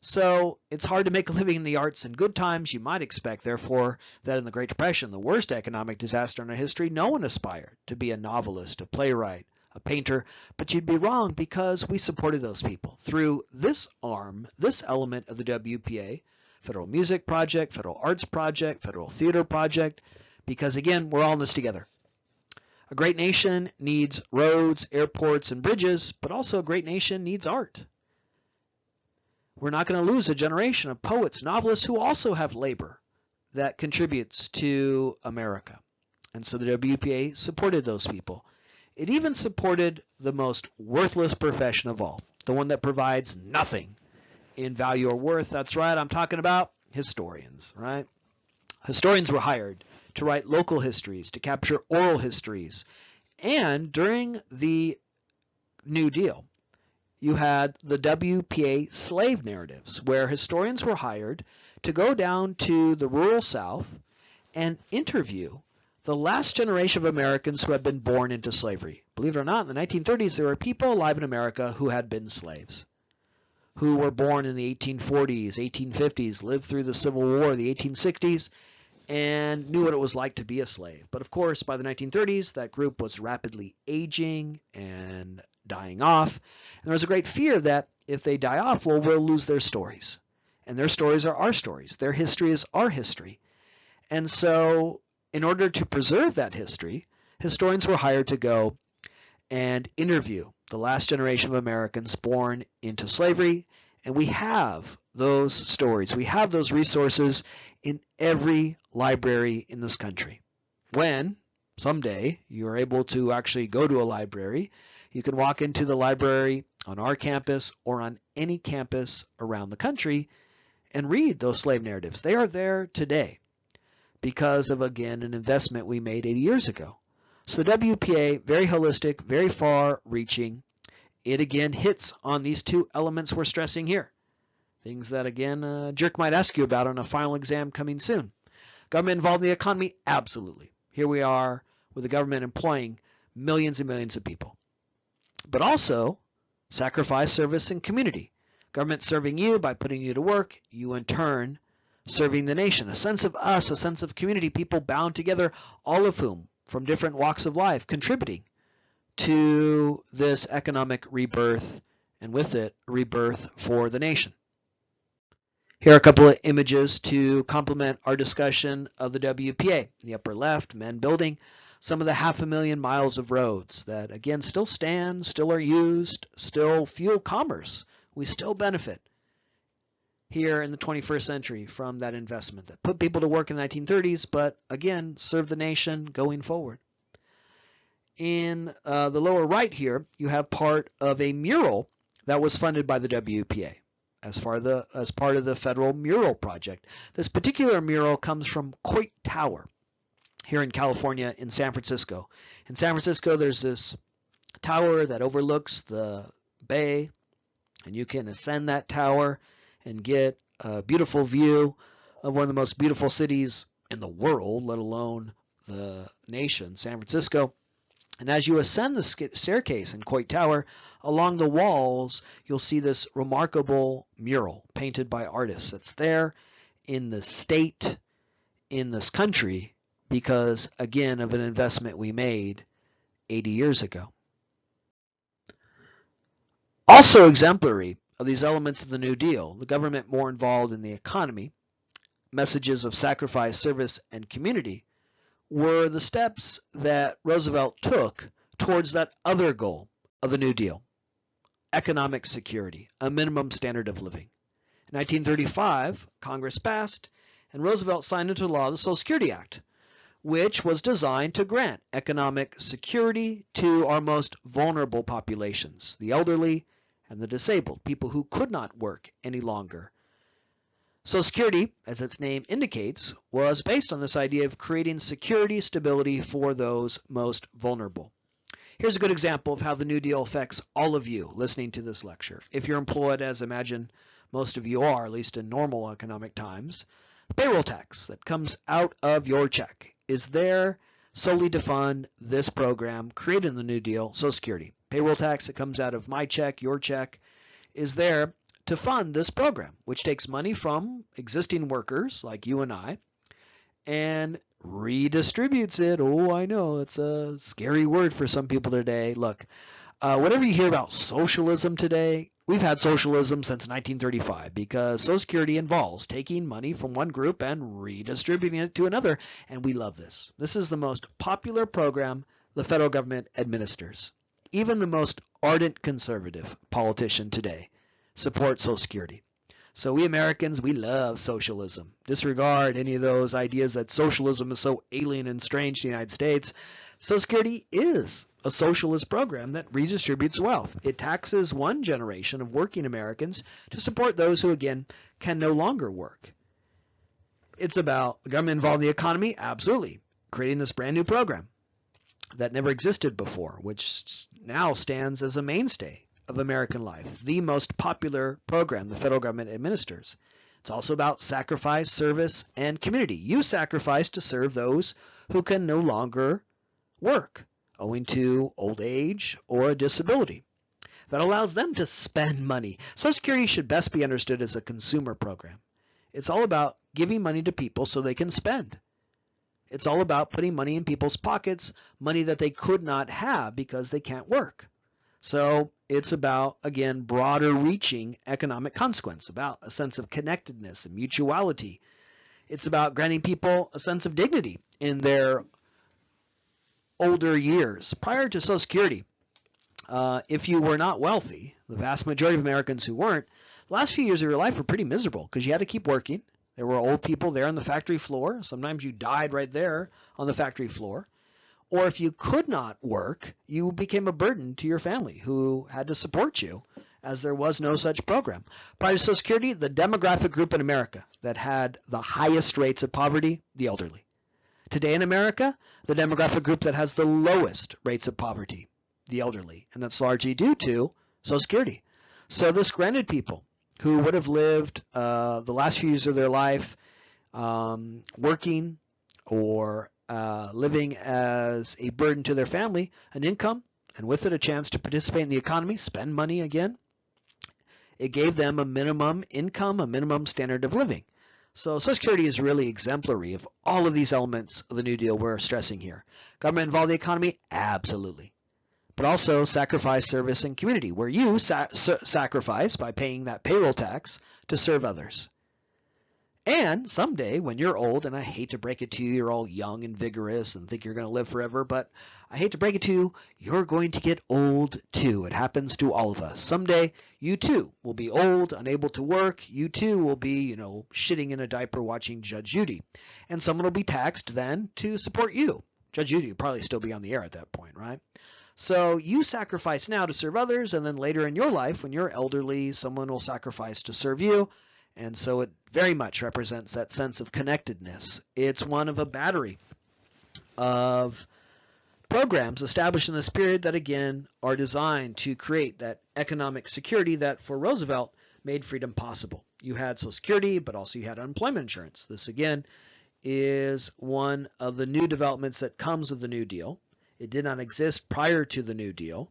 So it's hard to make a living in the arts in good times. You might expect, therefore, that in the Great Depression, the worst economic disaster in our history, no one aspired to be a novelist, a playwright, a painter, but you'd be wrong, because we supported those people through this arm, this element of the WPA, Federal Music Project, Federal Arts Project, Federal Theater Project, because, again, we're all in this together. A great nation needs roads, airports, and bridges, but also a great nation needs art. We're not going to lose a generation of poets, novelists who also have labor that contributes to America. And so the WPA supported those people. It even supported the most worthless profession of all, the one that provides nothing in value or worth. That's right, I'm talking about historians, right? Historians were hired to write local histories, to capture oral histories. And during the New Deal, you had the WPA slave narratives, where historians were hired to go down to the rural South and interview the last generation of Americans who had been born into slavery. Believe it or not, in the 1930s, there were people alive in America who had been slaves, who were born in the 1840s, 1850s, lived through the Civil War, the 1860s, and knew what it was like to be a slave. But of course, by the 1930s, that group was rapidly aging and dying off. And there was a great fear that if they die off, well, we'll lose their stories. And their stories are our stories. Their history is our history. And so in order to preserve that history, historians were hired to go and interview the last generation of Americans born into slavery. And we have those stories. We have those resources in every library in this country. When someday you are able to actually go to a library, you can walk into the library on our campus or on any campus around the country and read those slave narratives. They are there today because of, again, an investment we made 80 years ago. So the WPA, very holistic, very far-reaching. It, again, hits on these two elements we're stressing here. Things that, again, a jerk might ask you about on a final exam coming soon. Government involved in the economy? Absolutely. Here we are with the government employing millions and millions of people. But also sacrifice, service, and community. Government serving you by putting you to work. You, in turn, serving the nation, a sense of us, a sense of community, people bound together, all of whom from different walks of life contributing to this economic rebirth, and with it, rebirth for the nation. Here are a couple of images to complement our discussion of the WPA. In the upper left, men building some of the 500,000 miles of roads that, again, still stand, still are used, still fuel commerce. We still benefit here in the 21st century from that investment that put people to work in the 1930s, but again, serve the nation going forward. In the lower right here, you have part of a mural that was funded by the WPA as part of the federal mural project. This particular mural comes from Coit Tower here in California in San Francisco. In San Francisco, there's this tower that overlooks the bay, and you can ascend that tower and get a beautiful view of one of the most beautiful cities in the world, let alone the nation, San Francisco. And as you ascend the staircase in Coit Tower, along the walls, you'll see this remarkable mural painted by artists that's there in the state, in this country, because, again, of an investment we made 80 years ago. Also exemplary of these elements of the New Deal, the government more involved in the economy, messages of sacrifice, service, and community, were the steps that Roosevelt took towards that other goal of the New Deal, economic security, a minimum standard of living. In 1935, Congress passed, and Roosevelt signed into law the Social Security Act, which was designed to grant economic security to our most vulnerable populations, the elderly and the disabled, people who could not work any longer. Social Security, as its name indicates, was based on this idea of creating security, stability for those most vulnerable. Here's a good example of how the New Deal affects all of you listening to this lecture. If you're employed, as I imagine most of you are, at least in normal economic times, payroll tax that comes out of your check is there solely to fund this program created in the New Deal, Social Security. Payroll tax that comes out of my check, your check, is there to fund this program, which takes money from existing workers like you and I and redistributes it. Oh, I know, it's a scary word for some people today. Look, whatever you hear about socialism today, we've had socialism since 1935 because Social Security involves taking money from one group and redistributing it to another, and we love this. This is the most popular program the federal government administers. Even the most ardent conservative politician today support Social Security. So we Americans, we love socialism. Disregard any of those ideas that socialism is so alien and strange to the United States. Social Security is a socialist program that redistributes wealth. It taxes one generation of working Americans to support those who, again, can no longer work. It's about the government involved in the economy, absolutely. Creating this brand new program that never existed before, which now stands as a mainstay of American life, the most popular program the federal government administers. It's also about sacrifice, service, and community. You sacrifice to serve those who can no longer work owing to old age or a disability. That allows them to spend money. Social Security should best be understood as a consumer program. It's all about giving money to people so they can spend. It's all about putting money in people's pockets, money that they could not have because they can't work. So it's about, again, broader reaching economic consequence, about a sense of connectedness and mutuality. It's about granting people a sense of dignity in their older years. Prior to Social Security, if you were not wealthy, the vast majority of Americans who weren't, the last few years of your life were pretty miserable because you had to keep working. There were old people there on the factory floor. Sometimes you died right there on the factory floor. Or if you could not work, you became a burden to your family who had to support you, as there was no such program. Prior to Social Security, the demographic group in America that had the highest rates of poverty, the elderly. Today in America, the demographic group that has the lowest rates of poverty, the elderly. And that's largely due to Social Security. So this granted people who would have lived the last few years of their life working or living as a burden to their family, an income, and with it a chance to participate in the economy, spend money again. It gave them a minimum income, a minimum standard of living. So Social Security is really exemplary of all of these elements of the New Deal we're stressing here. Government involved in the economy? Absolutely. But also sacrifice, service, and community, where you sacrifice by paying that payroll tax to serve others. And someday when you're old, and I hate to break it to you, you're all young and vigorous and think you're going to live forever, but I hate to break it to you, you're going to get old too. It happens to all of us. Someday you too will be old, unable to work. You too will be, shitting in a diaper watching Judge Judy. And someone will be taxed then to support you. Judge Judy will probably still be on the air at that point, right? So you sacrifice now to serve others, and then later in your life, when you're elderly, someone will sacrifice to serve you. And so it very much represents that sense of connectedness. It's one of a battery of programs established in this period that, again, are designed to create that economic security that, for Roosevelt, made freedom possible. You had Social Security, but also you had unemployment insurance. This, again, is one of the new developments that comes with the New Deal. It did not exist prior to the New Deal.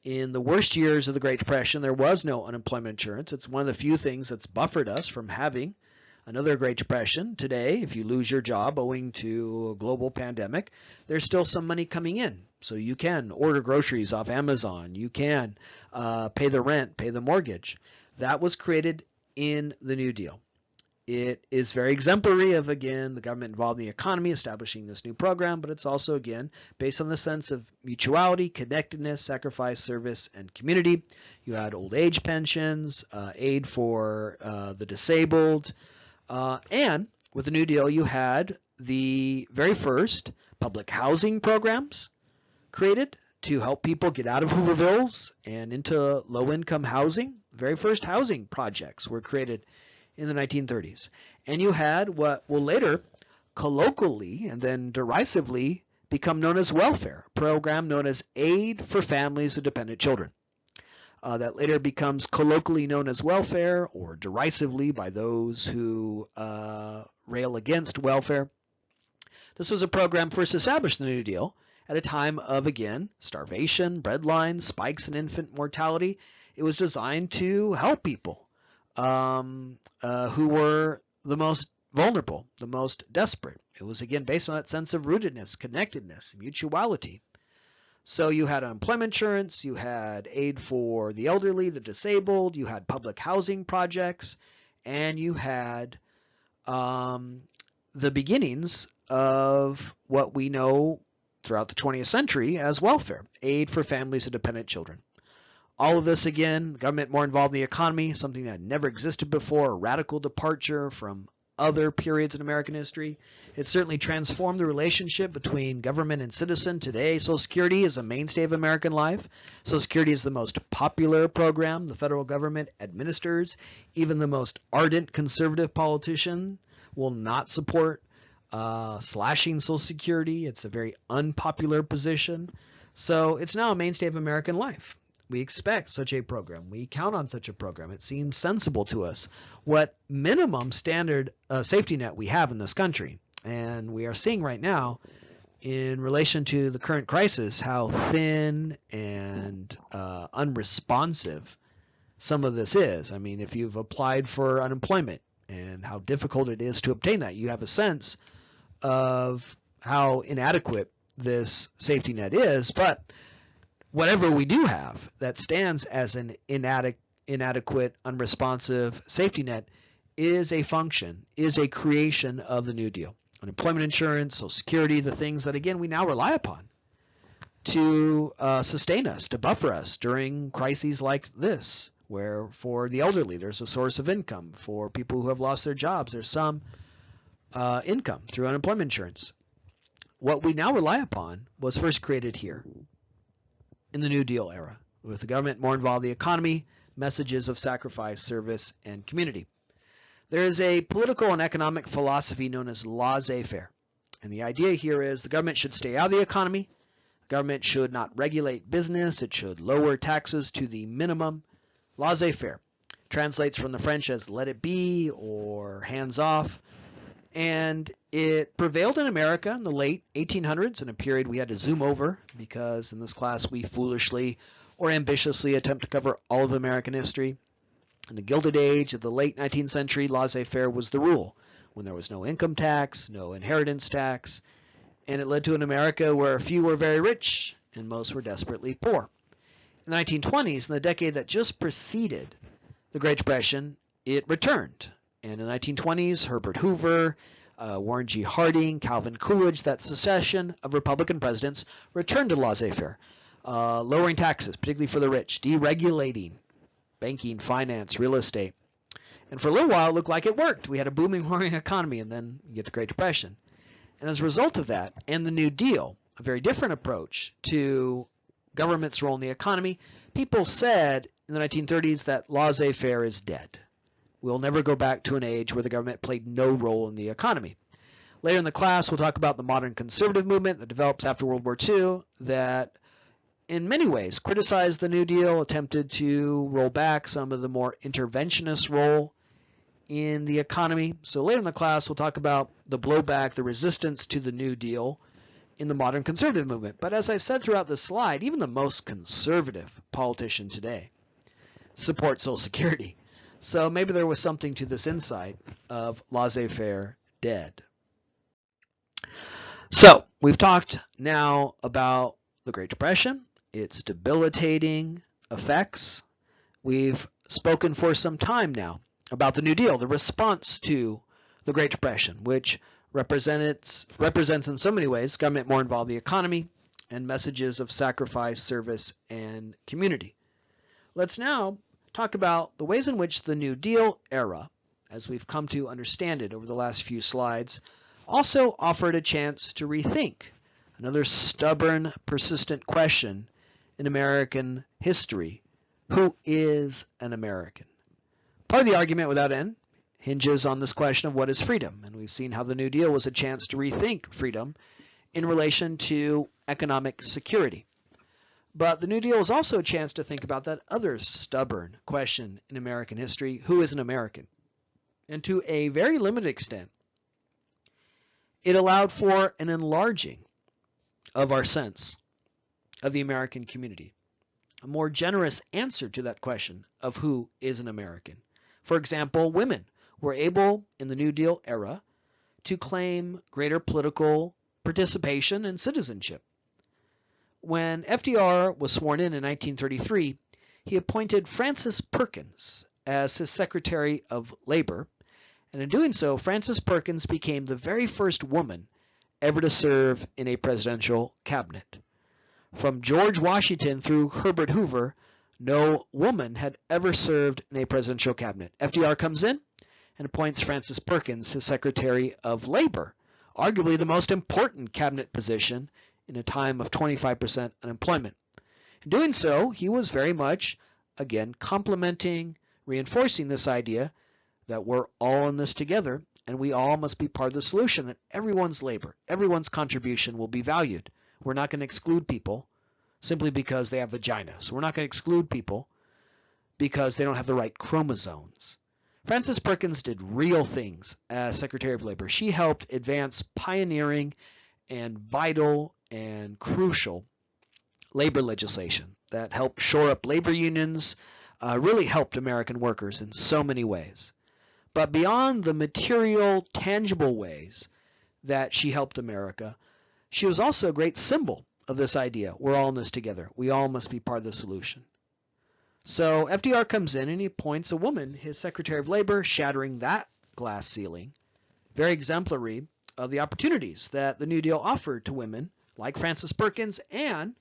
In the worst years of the Great Depression, there was no unemployment insurance. It's one of the few things that's buffered us from having another Great Depression. Today, if you lose your job owing to a global pandemic, there's still some money coming in. So you can order groceries off Amazon. You can pay the rent, pay the mortgage. That was created in the New Deal. It is very exemplary of, again, the government involved in the economy establishing this new program, but it's also, again, based on the sense of mutuality, connectedness, sacrifice, service, and community. You had old age pensions, aid for the disabled, and with the New Deal, you had the very first public housing programs created to help people get out of Hoovervilles and into low-income housing. The very first housing projects were created in the 1930s. And you had what will later colloquially and then derisively become known as welfare, a program known as Aid for Families of Dependent Children. That later becomes colloquially known as welfare, or derisively by those who rail against welfare. This was a program first established in the New Deal at a time of, again, starvation, breadlines, spikes in infant mortality. It was designed to help people who were the most vulnerable, the most desperate. It was, again, based on that sense of rootedness, connectedness, mutuality. So you had unemployment insurance, you had aid for the elderly, the disabled, you had public housing projects, and you had the beginnings of what we know throughout the 20th century as welfare, aid for families of dependent children. All of this, again, government more involved in the economy, something that never existed before, a radical departure from other periods in American history. It certainly transformed the relationship between government and citizen. Today, Social Security is a mainstay of American life. Social Security is the most popular program the federal government administers. Even the most ardent conservative politician will not support slashing Social Security. It's a very unpopular position. So it's now a mainstay of American life. We expect such a program. We count on such a program. It seems sensible to us. What minimum standard safety net we have in this country. And we are seeing right now, in relation to the current crisis, how thin and unresponsive some of this is. I mean, if you've applied for unemployment and how difficult it is to obtain that, you have a sense of how inadequate this safety net is. But whatever we do have that stands as an inadequate, unresponsive safety net is a function, is a creation of the New Deal. Unemployment insurance, Social Security, the things that, again, we now rely upon to sustain us, to buffer us during crises like this, where for the elderly there's a source of income. For people who have lost their jobs, there's some income through unemployment insurance. What we now rely upon was first created here in the New Deal era, with the government more involved in the economy, messages of sacrifice, service, and community. There is a political and economic philosophy known as laissez-faire. And the idea here is the government should stay out of the economy. The government should not regulate business. It should lower taxes to the minimum. Laissez-faire translates from the French as let it be or hands off. And it prevailed in America in the late 1800s in a period we had to zoom over because in this class we foolishly or ambitiously attempt to cover all of American history. In the Gilded Age of the late 19th century, laissez-faire was the rule. when there was no income tax, no inheritance tax, and it led to an America where few were very rich and most were desperately poor. In the 1920s, in the decade that just preceded the Great Depression, it returned. And in the 1920s, Herbert Hoover, Warren G. Harding, Calvin Coolidge, that succession of Republican presidents returned to laissez-faire, lowering taxes, particularly for the rich, deregulating banking, finance, real estate. And for a little while, it looked like it worked. We had a booming, roaring economy, and then you get the Great Depression. And as a result of that, and the New Deal, a very different approach to government's role in the economy, people said in the 1930s that laissez-faire is dead. We'll never go back to an age where the government played no role in the economy. Later in the class, we'll talk about the modern conservative movement that develops after World War II that in many ways criticized the New Deal, attempted to roll back some of the more interventionist role in the economy. So later in the class, we'll talk about the blowback, the resistance to the New Deal in the modern conservative movement. But as I've said throughout this slide, even the most conservative politician today supports Social Security. So maybe there was something to this insight of laissez-faire dead. So we've talked now about the Great Depression, its debilitating effects. We've spoken for some time now about the New Deal, the response to the Great Depression, which represents in so many ways government more involved in the economy and messages of sacrifice, service, and community. Let's now talk about the ways in which the New Deal era, as we've come to understand it over the last few slides, also offered a chance to rethink another stubborn, persistent question in American history: who is an American? Part of the argument without end hinges on this question of what is freedom, and we've seen how the New Deal was a chance to rethink freedom in relation to economic security. But the New Deal was also a chance to think about that other stubborn question in American history: who is an American? And to a very limited extent, it allowed for an enlarging of our sense of the American community, a more generous answer to that question of who is an American. For example, women were able in the New Deal era to claim greater political participation and citizenship. When FDR was sworn in 1933, he appointed Frances Perkins as his Secretary of Labor, and in doing so, Frances Perkins became the very first woman ever to serve in a presidential cabinet. From George Washington through Herbert Hoover, no woman had ever served in a presidential cabinet. FDR comes in and appoints Frances Perkins his Secretary of Labor, arguably the most important cabinet position in a time of 25% unemployment. In doing so, he was very much, again, complementing, reinforcing this idea that we're all in this together and we all must be part of the solution, that everyone's labor, everyone's contribution will be valued. We're not going to exclude people simply because they have vaginas. We're not going to exclude people because they don't have the right chromosomes. Frances Perkins did real things as Secretary of Labor. She helped advance pioneering and vital and crucial labor legislation that helped shore up labor unions, really helped American workers in so many ways. But beyond the material, tangible ways that she helped America, she was also a great symbol of this idea. We're all in this together. We all must be part of the solution. So FDR comes in and he appoints a woman, his Secretary of Labor, shattering that glass ceiling. Very exemplary of the opportunities that the New Deal offered to women like Frances Perkins and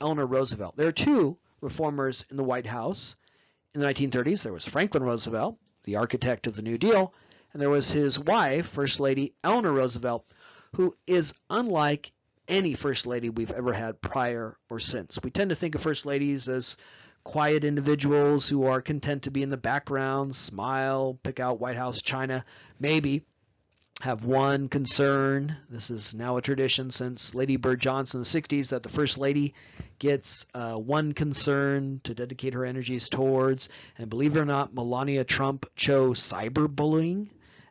Eleanor Roosevelt. There are two reformers in the White House in the 1930s. There was Franklin Roosevelt, the architect of the New Deal, and there was his wife, First Lady Eleanor Roosevelt, who is unlike any First Lady we've ever had prior or since. We tend to think of First Ladies as quiet individuals who are content to be in the background, smile, pick out White House china, maybe have one concern. This is now a tradition since Lady Bird Johnson in the 60s that the First Lady gets one concern to dedicate her energies towards. And believe it or not, Melania Trump chose cyberbullying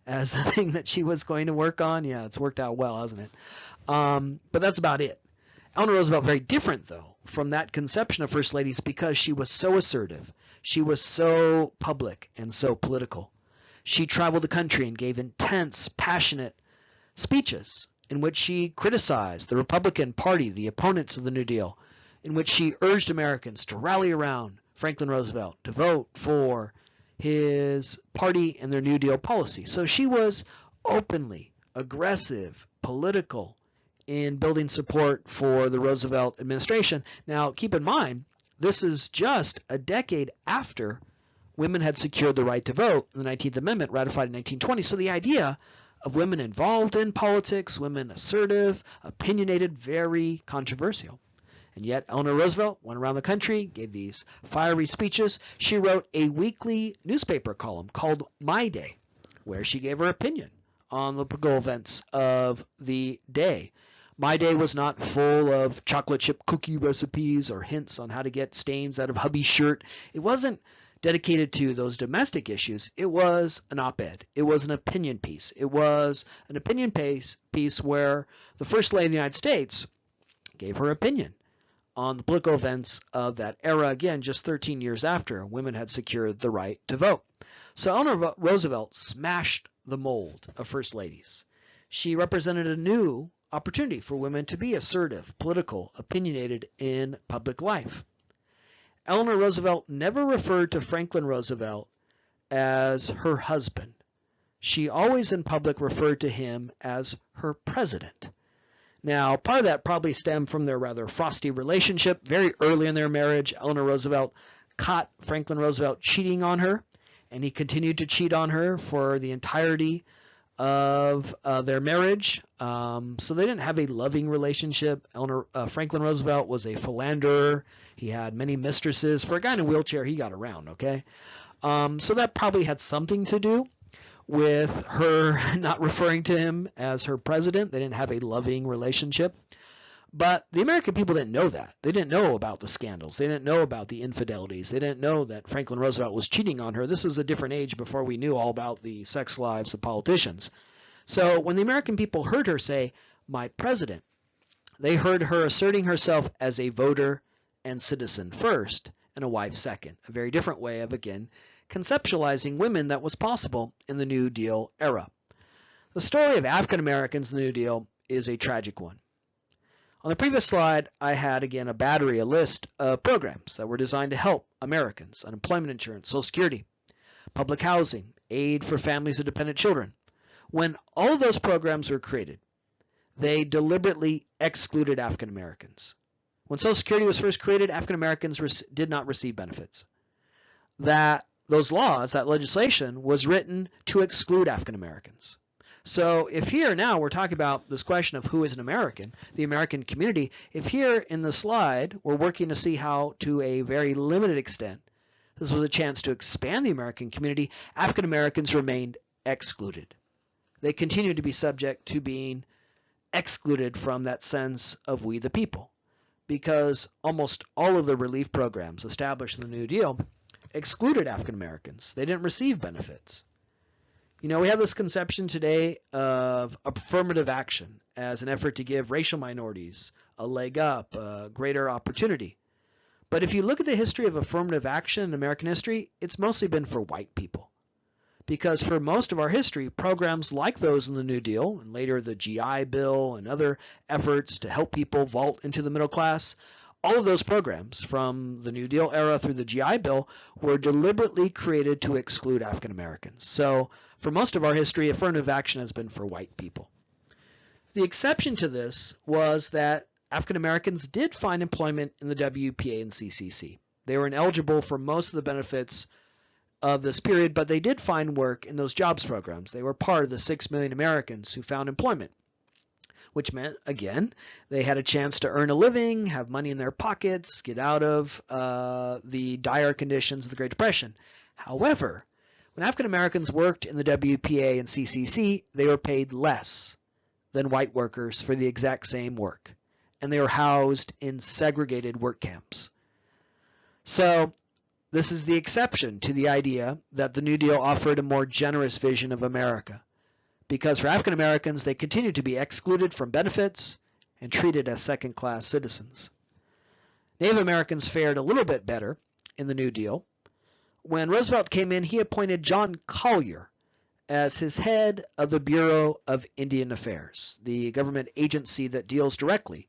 as the thing that she was going to work on. Yeah, it's worked out well, hasn't it? But that's about it. Eleanor Roosevelt, very different, though, from that conception of First Ladies because she was so assertive. She was so public and so political. She traveled the country and gave intense, passionate speeches in which she criticized the Republican Party, the opponents of the New Deal, in which she urged Americans to rally around Franklin Roosevelt, to vote for his party and their New Deal policy. So she was openly aggressive, political in building support for the Roosevelt administration. Now, keep in mind, this is just a decade after women had secured the right to vote in the 19th Amendment, ratified in 1920. So the idea of women involved in politics, women assertive, opinionated, very controversial. And yet Eleanor Roosevelt went around the country, gave these fiery speeches. She wrote a weekly newspaper column called My Day, where she gave her opinion on the political events of the day. My Day was not full of chocolate chip cookie recipes or hints on how to get stains out of hubby's shirt. It wasn't dedicated to those domestic issues. It was an op-ed. It was an opinion piece. It was an opinion piece where the First Lady of the United States gave her opinion on the political events of that era, again, just 13 years after women had secured the right to vote. So Eleanor Roosevelt smashed the mold of First Ladies. She represented a new opportunity for women to be assertive, political, opinionated in public life. Eleanor Roosevelt never referred to Franklin Roosevelt as her husband. She always in public referred to him as her president. Now, part of that probably stemmed from their rather frosty relationship. Very early in their marriage, Eleanor Roosevelt caught Franklin Roosevelt cheating on her, and he continued to cheat on her for the entirety of their marriage. So they didn't have a loving relationship. Franklin Roosevelt was a philanderer. He had many mistresses. For a guy in a wheelchair, he got around, okay? So that probably had something to do with her not referring to him as her president. They didn't have a loving relationship. But the American people didn't know that. They didn't know about the scandals. They didn't know about the infidelities. They didn't know that Franklin Roosevelt was cheating on her. This was a different age before we knew all about the sex lives of politicians. So when the American people heard her say, "My president," they heard her asserting herself as a voter and citizen first and a wife second. A very different way of, again, conceptualizing women that was possible in the New Deal era. The story of African Americans in the New Deal is a tragic one. On the previous slide, I had, again, a list of programs that were designed to help Americans: unemployment insurance, Social Security, public housing, aid for families of dependent children. When all of those programs were created, they deliberately excluded African Americans. When Social Security was first created, African Americans did not receive benefits. Those laws, that legislation, was written to exclude African Americans. So if here now we're talking about this question of who is an American, the American community, if here in the slide we're working to see how, to a very limited extent, this was a chance to expand the American community, African Americans remained excluded. They continued to be subject to being excluded from that sense of we the people, because almost all of the relief programs established in the New Deal excluded African Americans. They didn't receive benefits. You know, we have this conception today of affirmative action as an effort to give racial minorities a leg up, a greater opportunity. But if you look at the history of affirmative action in American history, it's mostly been for white people. Because for most of our history, programs like those in the New Deal, and later the GI Bill and other efforts to help people vault into the middle class, all of those programs from the New Deal era through the GI Bill were deliberately created to exclude African Americans. So for most of our history, affirmative action has been for white people. The exception to this was that African Americans did find employment in the WPA and CCC. They were ineligible for most of the benefits of this period, but they did find work in those jobs programs. They were part of the 6 million Americans who found employment, which meant, again, they had a chance to earn a living, have money in their pockets, get out of the dire conditions of the Great Depression. However, when African Americans worked in the WPA and CCC, they were paid less than white workers for the exact same work, and they were housed in segregated work camps. So this is the exception to the idea that the New Deal offered a more generous vision of America, because for African Americans, they continued to be excluded from benefits and treated as second-class citizens. Native Americans fared a little bit better in the New Deal. When Roosevelt came in, he appointed John Collier as his head of the Bureau of Indian Affairs, the government agency that deals directly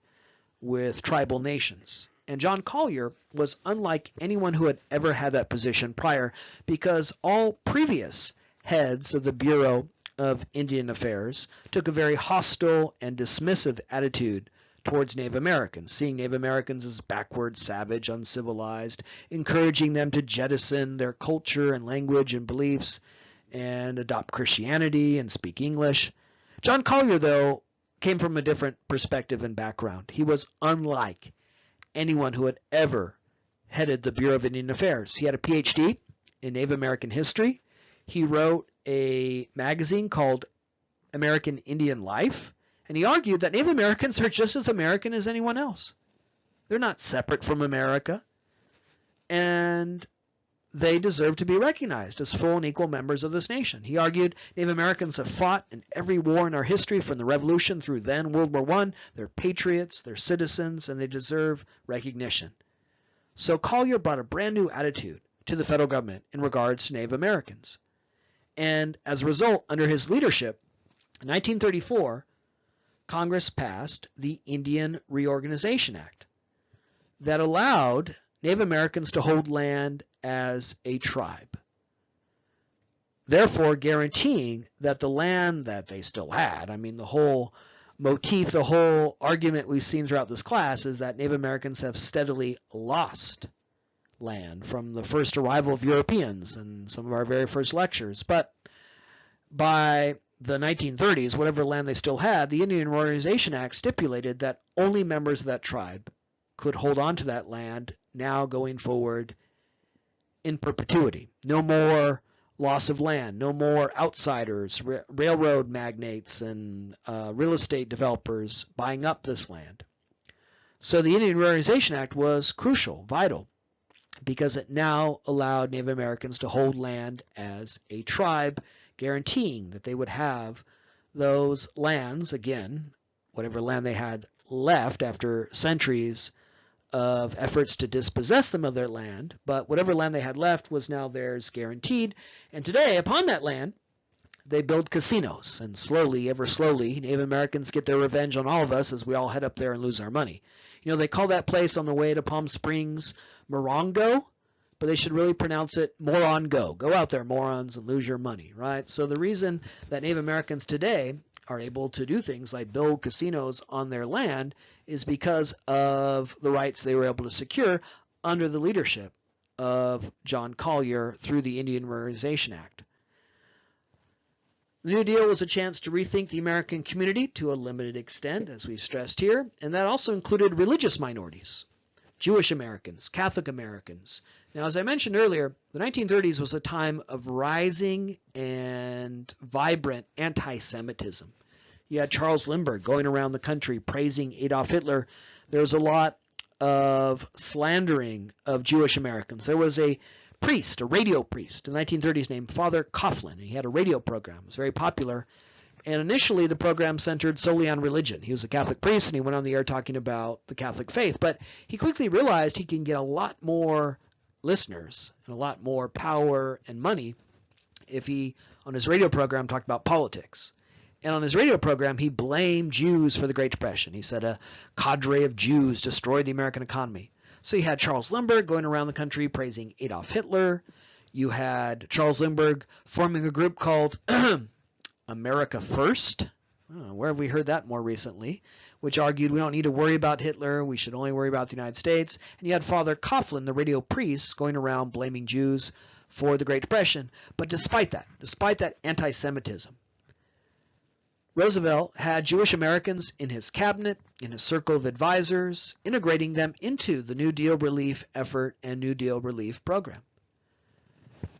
with tribal nations. And John Collier was unlike anyone who had ever had that position prior, because all previous heads of the Bureau of Indian Affairs took a very hostile and dismissive attitude towards Native Americans, seeing Native Americans as backward, savage, uncivilized, encouraging them to jettison their culture and language and beliefs and adopt Christianity and speak English. John Collier, though, came from a different perspective and background. He was unlike anyone who had ever headed the Bureau of Indian Affairs. He had a PhD in Native American history. He wrote a magazine called American Indian Life, and he argued that Native Americans are just as American as anyone else. They're not separate from America, and they deserve to be recognized as full and equal members of this nation. He argued Native Americans have fought in every war in our history, from the Revolution through then World War I. They're patriots, they're citizens, and they deserve recognition. So Collier brought a brand new attitude to the federal government in regards to Native Americans. And as a result, under his leadership, in 1934, Congress passed the Indian Reorganization Act that allowed Native Americans to hold land as a tribe, therefore guaranteeing that the land that they still had, I mean, the whole motif, the whole argument we've seen throughout this class is that Native Americans have steadily lost land from the first arrival of Europeans in some of our very first lectures. But by the 1930s, whatever land they still had, the Indian Reorganization Act stipulated that only members of that tribe could hold on to that land now going forward in perpetuity. No more loss of land, no more outsiders, railroad magnates and real estate developers buying up this land. So the Indian Reorganization Act was crucial, vital, because it now allowed Native Americans to hold land as a tribe, guaranteeing that they would have those lands, again, whatever land they had left after centuries of efforts to dispossess them of their land, but whatever land they had left was now theirs, guaranteed. And today, upon that land, they build casinos, and slowly, ever slowly, Native Americans get their revenge on all of us as we all head up there and lose our money. You know, they call that place on the way to Palm Springs Morongo, but they should really pronounce it Morongo. Go out there, morons, and lose your money, right? So the reason that Native Americans today are able to do things like build casinos on their land is because of the rights they were able to secure under the leadership of John Collier through the Indian Reorganization Act. The New Deal was a chance to rethink the American community to a limited extent, as we've stressed here, and that also included religious minorities, Jewish Americans, Catholic Americans. Now, as I mentioned earlier, the 1930s was a time of rising and vibrant anti-Semitism. You had Charles Lindbergh going around the country praising Adolf Hitler. There was a lot of slandering of Jewish Americans. There was a priest, a radio priest in the 1930s named Father Coughlin. He had a radio program. It was very popular. And initially, the program centered solely on religion. He was a Catholic priest, and he went on the air talking about the Catholic faith. But he quickly realized he can get a lot more listeners and a lot more power and money if he, on his radio program, talked about politics. And on his radio program, he blamed Jews for the Great Depression. He said a cadre of Jews destroyed the American economy. So you had Charles Lindbergh going around the country praising Adolf Hitler. You had Charles Lindbergh forming a group called America First. Where have we heard that more recently? Which argued we don't need to worry about Hitler. We should only worry about the United States. And you had Father Coughlin, the radio priest, going around blaming Jews for the Great Depression. But despite that anti-Semitism, Roosevelt had Jewish Americans in his cabinet, in his circle of advisors, integrating them into the New Deal relief effort and New Deal relief program.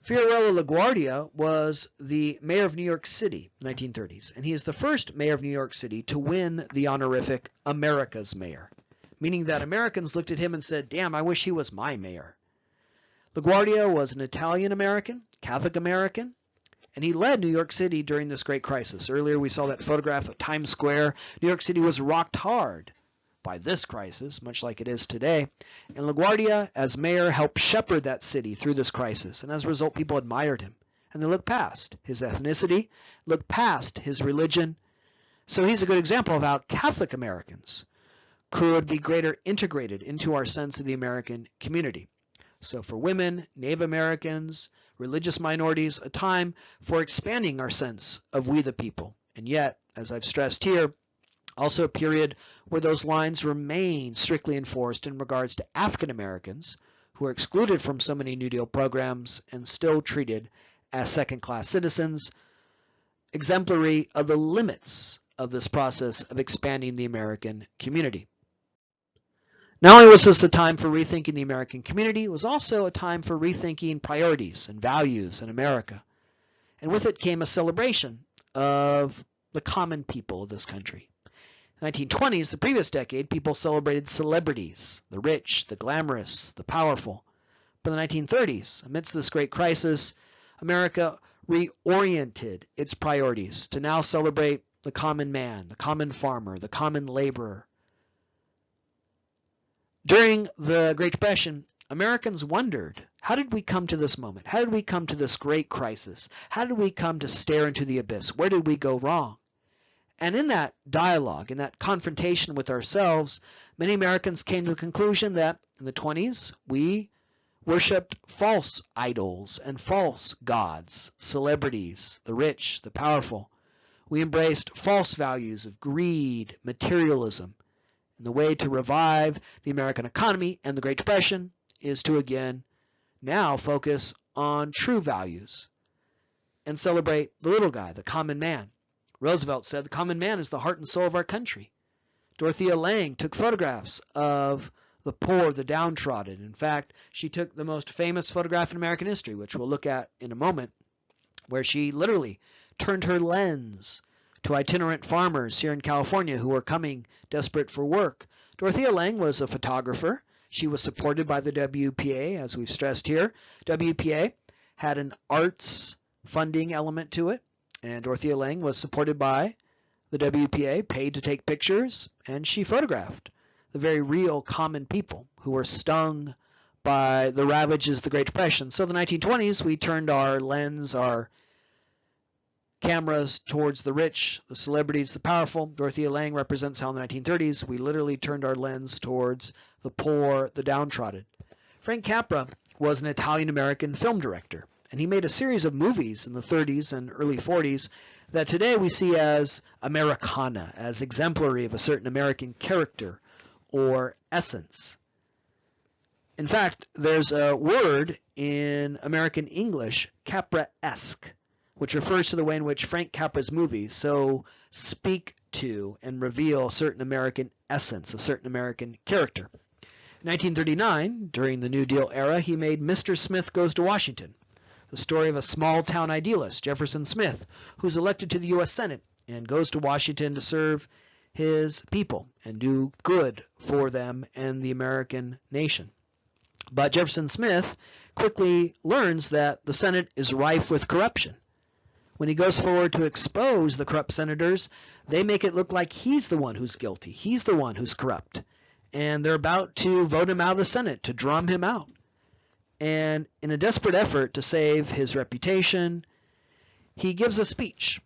Fiorello LaGuardia was the mayor of New York City in the 1930s, and he is the first mayor of New York City to win the honorific America's Mayor, meaning that Americans looked at him and said, damn, I wish he was my mayor. LaGuardia was an Italian-American, Catholic-American, and he led New York City during this great crisis. Earlier we saw that photograph of Times Square. New York City was rocked hard by this crisis, much like it is today. And LaGuardia, as mayor, helped shepherd that city through this crisis. And as a result, people admired him. and they look past his ethnicity, look past his religion. So he's a good example of how Catholic Americans could be greater integrated into our sense of the American community. So for women, Native Americans, religious minorities, a time for expanding our sense of we the people. And yet, as I've stressed here, also a period where those lines remain strictly enforced in regards to African Americans, who are excluded from so many New Deal programs and still treated as second-class citizens, exemplary of the limits of this process of expanding the American community. Not only was this a time for rethinking the American community, it was also a time for rethinking priorities and values in America. And with it came a celebration of the common people of this country. In the 1920s, the previous decade, people celebrated celebrities, the rich, the glamorous, the powerful. But in the 1930s, amidst this great crisis, America reoriented its priorities to now celebrate the common man, the common farmer, the common laborer. During the Great Depression, Americans wondered, how did we come to this moment? How did we come to this great crisis? How did we come to stare into the abyss? Where did we go wrong? And in that dialogue, in that confrontation with ourselves, many Americans came to the conclusion that in the 20s, we worshipped false idols and false gods, celebrities, the rich, the powerful. We embraced false values of greed, materialism. And the way to revive the American economy and the Great Depression is to again now focus on true values and celebrate the little guy, the common man. Roosevelt said the common man is the heart and soul of our country. Dorothea Lange took photographs of the poor, the downtrodden. In fact, she took the most famous photograph in American history, which we'll look at in a moment, where she literally turned her lens to itinerant farmers here in California who were coming desperate for work. Dorothea Lange was a photographer. She was supported by the WPA, as we've stressed here. WPA had an arts funding element to it, and Dorothea Lange was supported by the WPA, paid to take pictures, and she photographed the very real common people who were stung by the ravages of the Great Depression. So in the 1920s, we turned our lens, our cameras towards the rich, the celebrities, the powerful. Dorothea Lange represents how in the 1930s we literally turned our lens towards the poor, the downtrodden. Frank Capra was an Italian-American film director, and he made a series of movies in the 30s and early 40s that today we see as Americana, as exemplary of a certain American character or essence. In fact, there's a word in American English, Capra-esque, which refers to the way in which Frank Capra's movies so speak to and reveal a certain American essence, a certain American character. In 1939, during the New Deal era, he made Mr. Smith Goes to Washington, the story of a small-town idealist, Jefferson Smith, who's elected to the U.S. Senate and goes to Washington to serve his people and do good for them and the American nation. But Jefferson Smith quickly learns that the Senate is rife with corruption. When he goes forward to expose the corrupt senators, they make it look like he's the one who's guilty. He's the one who's corrupt. And they're about to vote him out of the Senate, to drum him out. And in a desperate effort to save his reputation, he gives a speech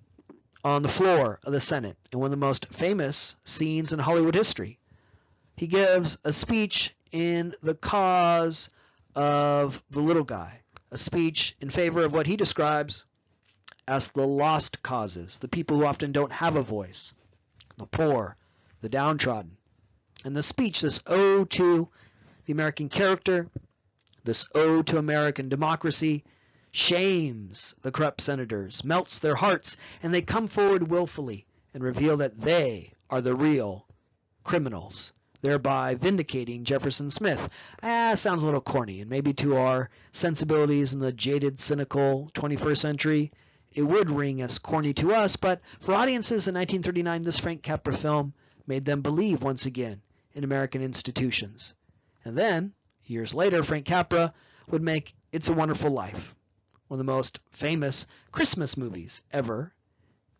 on the floor of the Senate in one of the most famous scenes in Hollywood history. He gives a speech in the cause of the little guy, a speech in favor of what he describes as the lost causes, the people who often don't have a voice, the poor, the downtrodden. And the speech, this ode to the American character, this ode to American democracy, shames the corrupt senators, melts their hearts, and they come forward willfully and reveal that they are the real criminals, thereby vindicating Jefferson Smith. Sounds a little corny, and maybe to our sensibilities in the jaded, cynical 21st century, it would ring as corny to us, but for audiences in 1939, this Frank Capra film made them believe once again in American institutions. And then, years later, Frank Capra would make It's a Wonderful Life, one of the most famous Christmas movies ever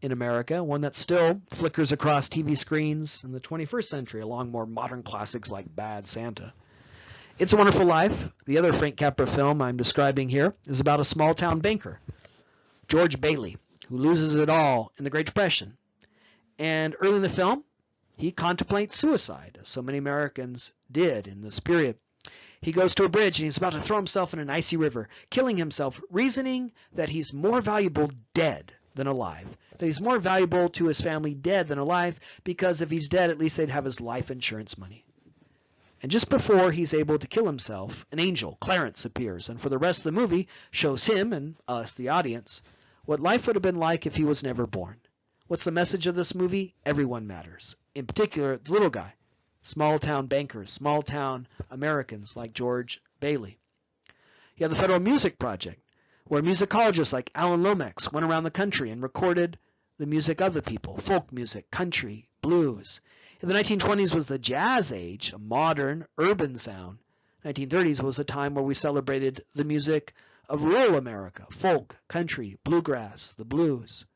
in America, one that still flickers across TV screens in the 21st century, along more modern classics like Bad Santa. It's a Wonderful Life, the other Frank Capra film I'm describing here, is about a small-town banker George Bailey, who loses it all in the Great Depression. And early in the film, he contemplates suicide, as so many Americans did in this period. He goes to a bridge and he's about to throw himself in an icy river, killing himself, reasoning that he's more valuable dead than alive, that he's more valuable to his family dead than alive, because if he's dead, at least they'd have his life insurance money. And just before he's able to kill himself, an angel, Clarence, appears, and for the rest of the movie shows him and us, the audience, what life would have been like if he was never born. What's the message of this movie? Everyone matters. In particular, the little guy. Small-town bankers, small-town Americans like George Bailey. You have the Federal Music Project, where musicologists like Alan Lomax went around the country and recorded the music of the people, folk music, country, blues. In the 1920s was the jazz age, a modern, urban sound. 1930s was a time where we celebrated the music of rural America, folk, country, bluegrass, the blues.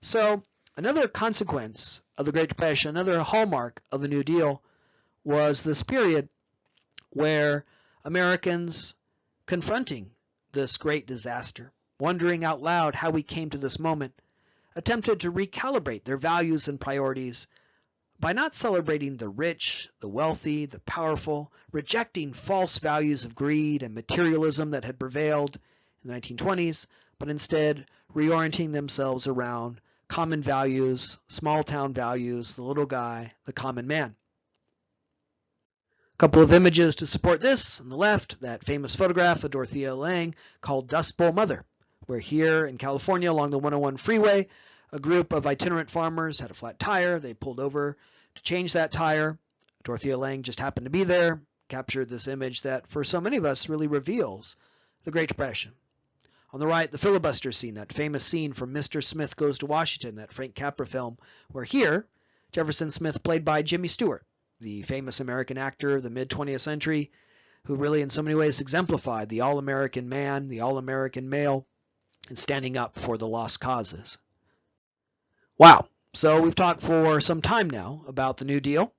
So another consequence of the Great Depression, another hallmark of the New Deal, was this period where Americans confronting this great disaster, wondering out loud how we came to this moment, attempted to recalibrate their values and priorities by not celebrating the rich, the wealthy, the powerful, rejecting false values of greed and materialism that had prevailed in the 1920s, but instead reorienting themselves around common values, small-town values, the little guy, the common man. A couple of images to support this. On the left, that famous photograph of Dorothea Lange called Dust Bowl Mother, where here in California along the 101 freeway, a group of itinerant farmers had a flat tire. They pulled over to change that tire. Dorothea Lange just happened to be there, captured this image that for so many of us really reveals the Great Depression. On the right, the filibuster scene, that famous scene from Mr. Smith Goes to Washington, that Frank Capra film, where here, Jefferson Smith played by Jimmy Stewart, the famous American actor of the mid-20th century, who really in so many ways exemplified the all-American man, the all-American male, and standing up for the lost causes. Wow. So we've talked for some time now about the New Deal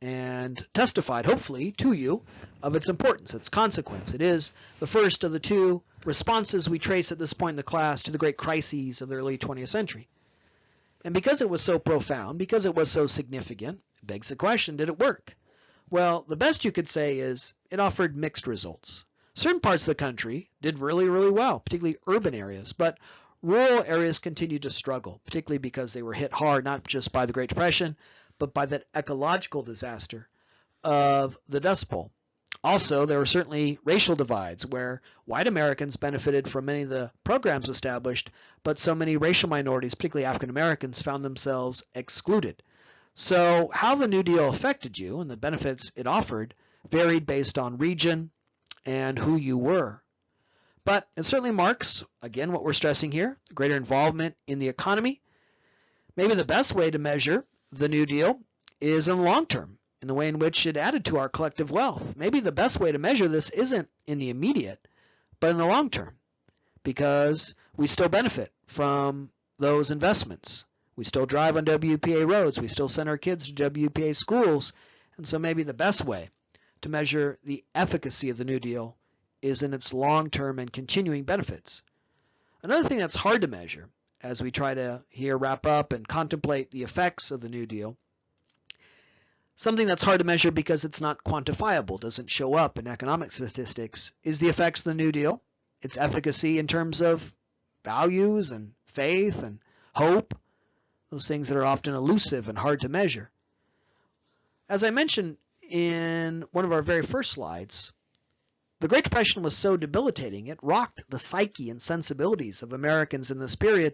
and testified, hopefully, to you of its importance, its consequence. It is the first of the two responses we trace at this point in the class to the great crises of the early 20th century. And because it was so profound, because it was so significant, it begs the question, did it work? Well, the best you could say is it offered mixed results. Certain parts of the country did really, really well, particularly urban areas, but rural areas continued to struggle, particularly because they were hit hard not just by the Great Depression, but by that ecological disaster of the Dust Bowl. Also, there were certainly racial divides where white Americans benefited from many of the programs established, but so many racial minorities, particularly African Americans, found themselves excluded. So how the New Deal affected you and the benefits it offered varied based on region and who you were. But it certainly marks, again, what we're stressing here, greater involvement in the economy. Maybe the best way to measure the New Deal is in the long term, in the way in which it added to our collective wealth. Maybe the best way to measure this isn't in the immediate, but in the long term, because we still benefit from those investments. We still drive on WPA roads. We still send our kids to WPA schools. And so maybe the best way to measure the efficacy of the New Deal is in its long-term and continuing benefits. Another thing that's hard to measure as we try to here wrap up and contemplate the effects of the New Deal, something that's hard to measure because it's not quantifiable, doesn't show up in economic statistics, is the effects of the New Deal, its efficacy in terms of values and faith and hope, those things that are often elusive and hard to measure. As I mentioned in one of our very first slides, the Great Depression was so debilitating, it rocked the psyche and sensibilities of Americans in this period,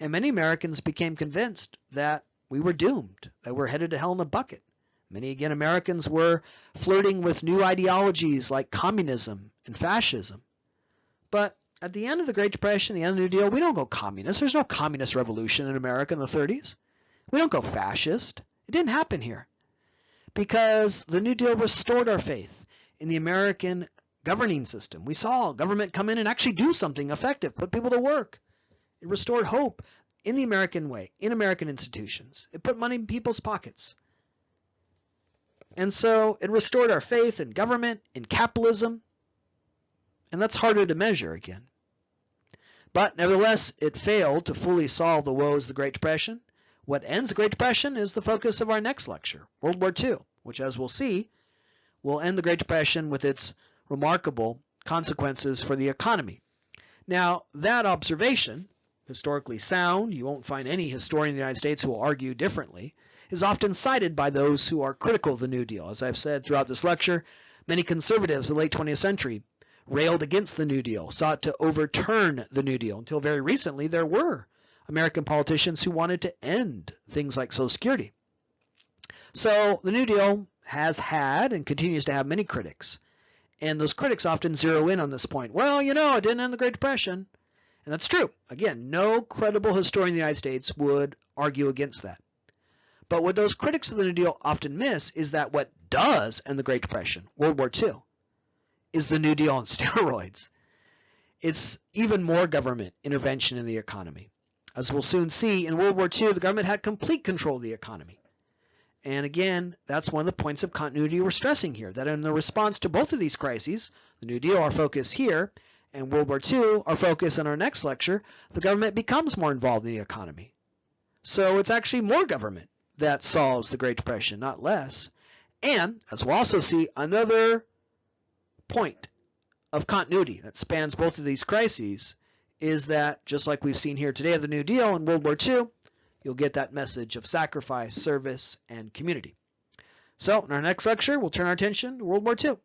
and many Americans became convinced that we were doomed, that we're headed to hell in a bucket. Many, again, Americans were flirting with new ideologies like communism and fascism. But at the end of the Great Depression, the end of the New Deal, we don't go communist. There's no communist revolution in America in the 30s. We don't go fascist. It didn't happen here because the New Deal restored our faith in the American governing system. We saw government come in and actually do something effective, put people to work. It restored hope in the American way, in American institutions. It put money in people's pockets. And so it restored our faith in government, in capitalism, and that's harder to measure again. But nevertheless, it failed to fully solve the woes of the Great Depression. What ends the Great Depression is the focus of our next lecture, World War II, which, as we'll see, will end the Great Depression with its remarkable consequences for the economy. Now, that observation, historically sound, you won't find any historian in the United States who will argue differently, is often cited by those who are critical of the New Deal. As I've said throughout this lecture, many conservatives in the late 20th century railed against the New Deal, sought to overturn the New Deal. Until very recently, there were American politicians who wanted to end things like Social Security. So the New Deal has had and continues to have many critics. And those critics often zero in on this point. Well, it didn't end the Great Depression. And that's true. Again, no credible historian in the United States would argue against that. But what those critics of the New Deal often miss is that what does end the Great Depression, World War II, is the New Deal on steroids. It's even more government intervention in the economy. As we'll soon see, in World War II, the government had complete control of the economy. And again, that's one of the points of continuity we're stressing here, that in the response to both of these crises, the New Deal, our focus here, and World War II, our focus in our next lecture, the government becomes more involved in the economy. So it's actually more government that solves the Great Depression, not less. And, as we'll also see, another point of continuity that spans both of these crises is that, just like we've seen here today of the New Deal and World War II, you'll get that message of sacrifice, service, and community. So, in our next lecture, we'll turn our attention to World War II.